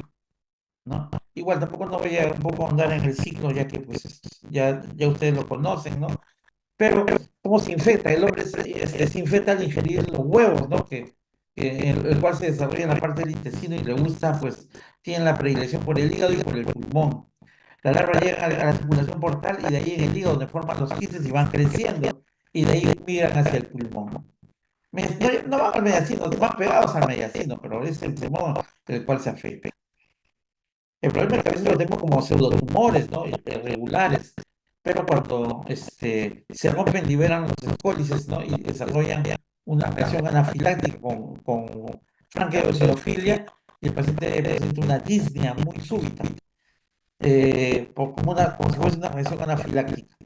Speaker 3: ¿no? Igual tampoco no voy a un poco andar en el ciclo, ya que pues ya ustedes lo conocen, ¿no? Pero ¿cómo se infecta? El hombre se infecta al ingerir los huevos, ¿no? El cual se desarrolla en la parte del intestino y le gusta, pues, tiene la predilección por el hígado y por el pulmón. La larva llega a la circulación portal y de ahí en el hígado donde forman los quistes y van creciendo y de ahí migran hacia el pulmón. No van al mediastino, van pegados al mediastino, pero es el pulmón el cual se afecta. El problema es que a veces lo tenemos como pseudotumores, ¿no? Irregulares, pero cuando se rompen, liberan los escólices, ¿no? Y desarrollan una reacción anafiláctica con franqueosidofilia y el paciente presenta una disnea muy súbita, como si fuese una reacción anafiláctica.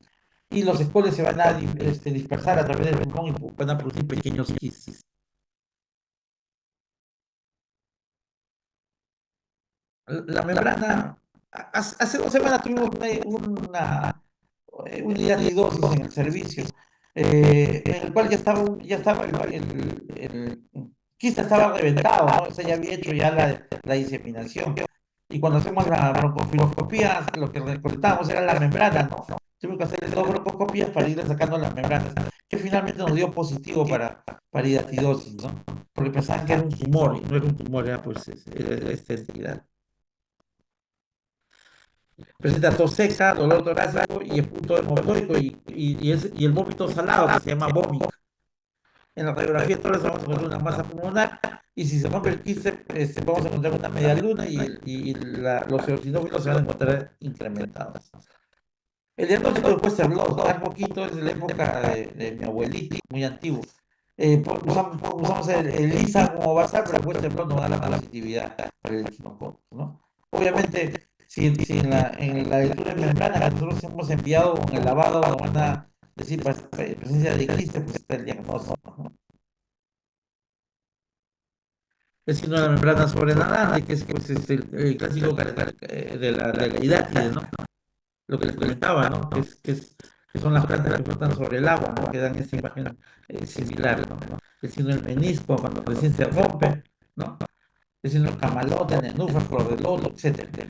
Speaker 3: Y los escólices se van a dispersar a través del pulmón y van a producir pequeños quistes. La membrana, hace 2 semanas tuvimos una unidad de dosis en el servicio, en el cual ya estaba el quiste estaba reventado, ¿no? O sea, ya había hecho ya la diseminación. Y cuando hacemos la broncofiloscopía, lo que recolectábamos era la membrana, ¿no? Tuvimos que hacer 2 broncoscopías para ir sacando las membranas, que finalmente nos dio positivo para hidatidosis, ¿no? Porque pensaban que era un tumor, y no era un tumor, era pues era esta entidad. Presenta tos seca, dolor torácico y el punto hemorroico y el vómito salado que se llama vómito. En la radiografía entonces vamos a encontrar una masa pulmonar y si se rompe el quiste vamos a encontrar una media luna los eosinófilos se van a encontrar incrementados. El diagnóstico después se habló, un poquito es de la época de mi abuelita, muy antiguo. Usamos el ISA como basal, pero después el no da la positividad para el equinococo, ¿no? Obviamente, si en la lectura de membrana que nosotros hemos enviado con el lavado, nos van a decir presencia de quiste, pues está el diagnóstico, ¿no? El signo de la membrana sobrenadante, que es pues, el clásico de la hidátide, ¿no? Lo que les comentaba, ¿no? Que son las plantas que flotan sobre el agua, ¿no? Que dan esta imagen similar, ¿no? El signo del menisco, cuando recién se rompe, ¿no? El signo del camalote, nenúfar, flor de loto, etcétera.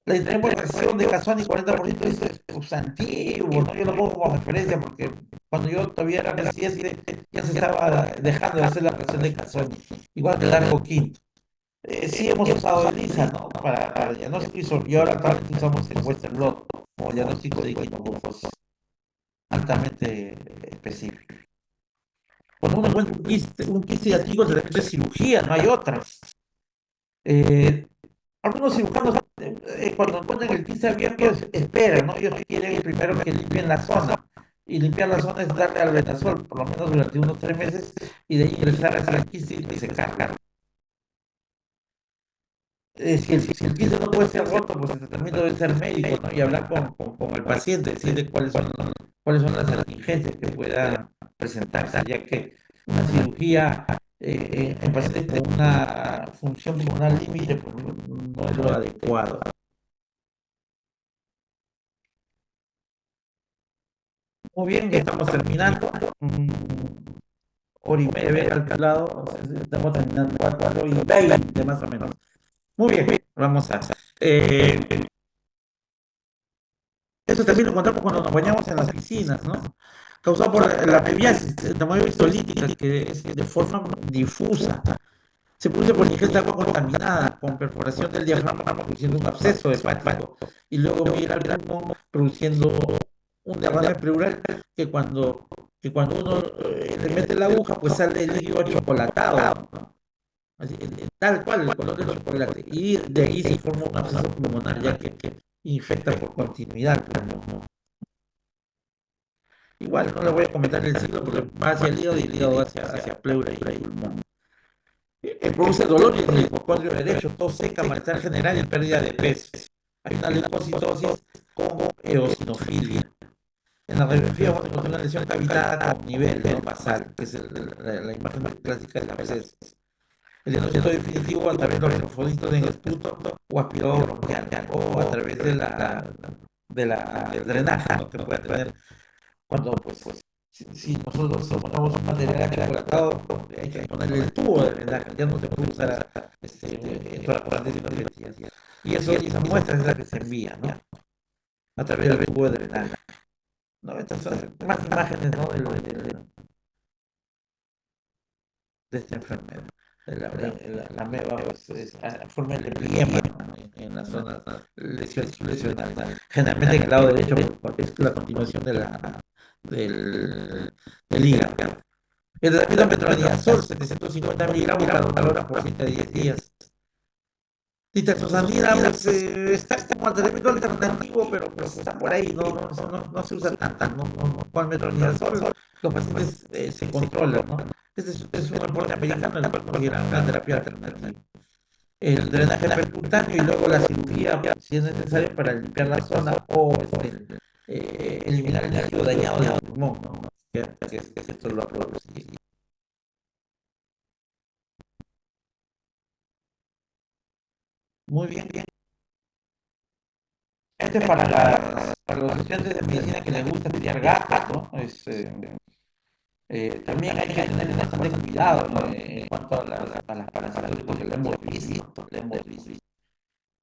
Speaker 3: La interpretación de Casoni 40% es sustantivo, ¿no? Yo lo pongo como referencia porque cuando yo todavía era presidente ya se estaba dejando de hacer la versión de Casoni, igual que el arco quinto. Sí hemos usado ELISA, ¿no? Para diagnóstico y ahora actualmente usamos el Western Blot como diagnóstico de equipos altamente específico. Cuando uno encuentra un quiste ciático, se le hace cirugía, no hay otras. Eh, Algunos cirujanos, cuando encuentran el quiste abierto, esperan, ¿no? Ellos quieren primero que limpien la zona. Y limpiar la zona es darle albendazol, por lo menos durante unos 3 meses, y de ahí ingresar hacia el quiste y se carga. Si el quiste no puede ser roto, pues el tratamiento debe ser médico, ¿no? Y hablar con el paciente, decirle cuáles son las contingencias que pueda presentarse, ya que una cirugía en pacientes con una función pulmonar límite, pues no es lo adecuado. Muy bien, ya estamos terminando. Hora y media había calculado, o sea, estamos terminando 4:20 más o menos. Muy bien, vamos a. eh, Eso también lo encontramos cuando nos bañamos en las piscinas, ¿no? Causado por la mebiasis, la mebiasis histolítica, que es de forma difusa. Se produce por ingesta de agua contaminada, con perforación del diafragma, produciendo un absceso hepático, y luego migra al pulmón, produciendo un derrame pleural que cuando uno le mete la aguja, pues sale el líquido achocolatado, ¿no? Así, tal cual, el color del chocolate. Y de ahí se forma un absceso pulmonar, ya que infecta por continuidad, pues, ¿no? Igual no le voy a comentar el ciclo porque va hacia el hígado y el hígado hacia pleura y pulmón. Produce dolor en el hipocondrio derecho, tos seca, malestar general y pérdida de peso. Hay una leucocitosis con eosinofilia. En la radiografía vamos a encontrar una lesión cavitada con nivel no basal, que es la imagen más clásica de la absceso. El diagnóstico definitivo a través de los linfocitos en esputo o aspirado bronquial o a través de la del drenaje, ¿no? Que puede tener cuando si nosotros ponemos un material achocolatado, hay que ponerle el tubo de drenaje, ya no se puede usar trasplante de energía. Y esa muestra es la que se envía, ¿no? A través del tubo de drenaje. ¿No? Estas son más imágenes, ¿no? De esta enfermedad. La meba pues, forma el embriema, ¿no? En la zona lesional. Generalmente en el lado derecho, porque es la continuación del hígado. El tratamiento metronidazol, 750 miligramos cada hora por 10 días. Nitazosanida, pues, está como tratamiento alternativo, pero pues está por ahí, no se usa tanto, con el metronidazol los pacientes se controlan, ¿no? Este es un reporte americano, el cual considera una terapia alternativa. El drenaje percutáneo y luego la cirugía, si es necesario, para limpiar la zona o eliminar el líquido dañado del pulmón, ¿no? Que esto lo apruebo. Muy bien, bien. Este es para los estudiantes de medicina que les gusta estudiar gatos, ¿no? También hay que tener bastante cuidado, ¿no? En cuanto a las parasitologías, porque lo hemos visto, lo hemos visto.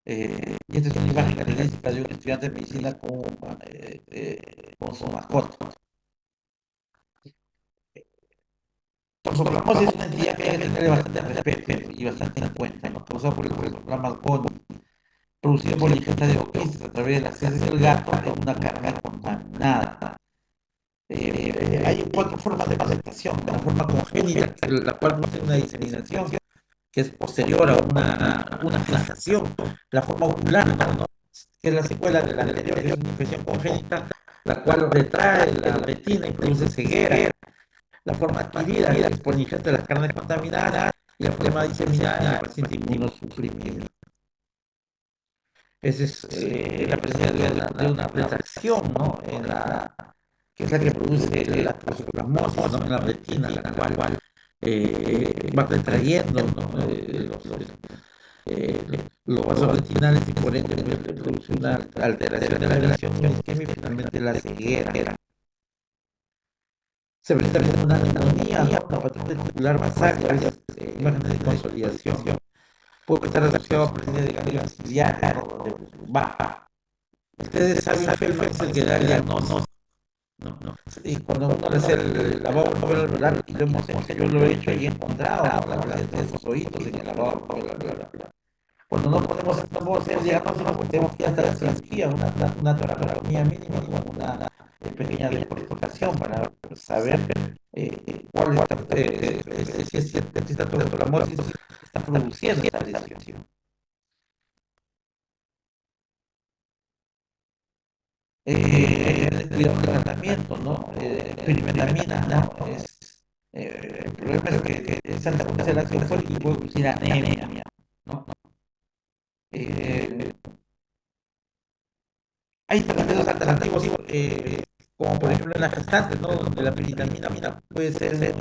Speaker 3: Y esta es una imagen característica de un estudiante de medicina con su mascota. Toxoplasmosis es una entidad que hay que tener bastante respeto y bastante en cuenta, ¿no? Causada por el programa CONI, producido por la ingesta de oquistas a través de las heces del gato en una carga contaminada. Hay 4 formas de presentación: la forma congénita, la cual produce una diseminación que es posterior a una gestación; la forma ocular, ¿no? Que es la secuela de la anterior, que es una infección congénita, la cual retrae la retina y produce ceguera; la forma adquirida, que es por ingesta de las carnes contaminadas; y la forma diseminada en el paciente inmunosuprimido. Esa es la presencia de una retracción, ¿no? Que es la que produce la toxoplasmosis, ¿no? En la retina, la cual va retrayendo, ¿no? Los vasos retinales, y por ende pues, produce una alteración de la visión, un isquemia y finalmente la ceguera. Se presenta como una neumonía, ¿no? Una patrón testicular basal y a veces imágenes de consolidación. puede estar asociado a presencia de cáncer ciliar, ¿no? Va. Ustedes saben, Feldman es el que da el diagnóstico, ¿no? Y cuando uno le hace el lavado alveolar, y lo hemos hecho, yo lo he hecho y he encontrado, ¿no? La de esos oídos en el lavado alveolar. Cuando no podemos hacer diagnóstico, pues tenemos que ir hasta la cirugía, una toracología mínima, con una pequeña decodificación para saber cuál si es esta toracología está produciendo esta lesión. Cuidado del tratamiento, ¿no? Pirimetamina, ¿no? El problema es que esa es el ácido fólico y puede producir anemia, ¿no? Eh, Hay tratamientos alternativos, como por ejemplo en la gestante, ¿no? Donde la pirimetamina puede ser,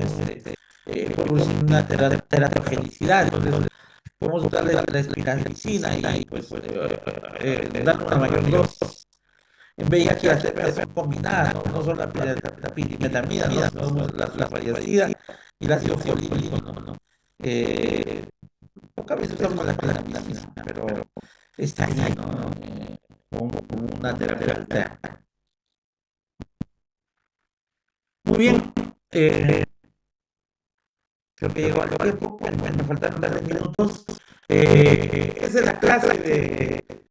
Speaker 3: producir una teratogenicidad, entonces podemos usar la espiracicina y pues dar una mayor dosis. En VIH las terapias son combinadas, ¿no? No solo la pirimetamina, ¿no? Sino la fluorescida y el ácido fosfolínico, ¿no? Eh, Pocas veces usamos la pirimetamina, pero está ahí, ¿no? Como una terapia alterna. Muy bien, creo que llegó al tiempo, bueno, me faltaron 3 minutos. Esa es la clase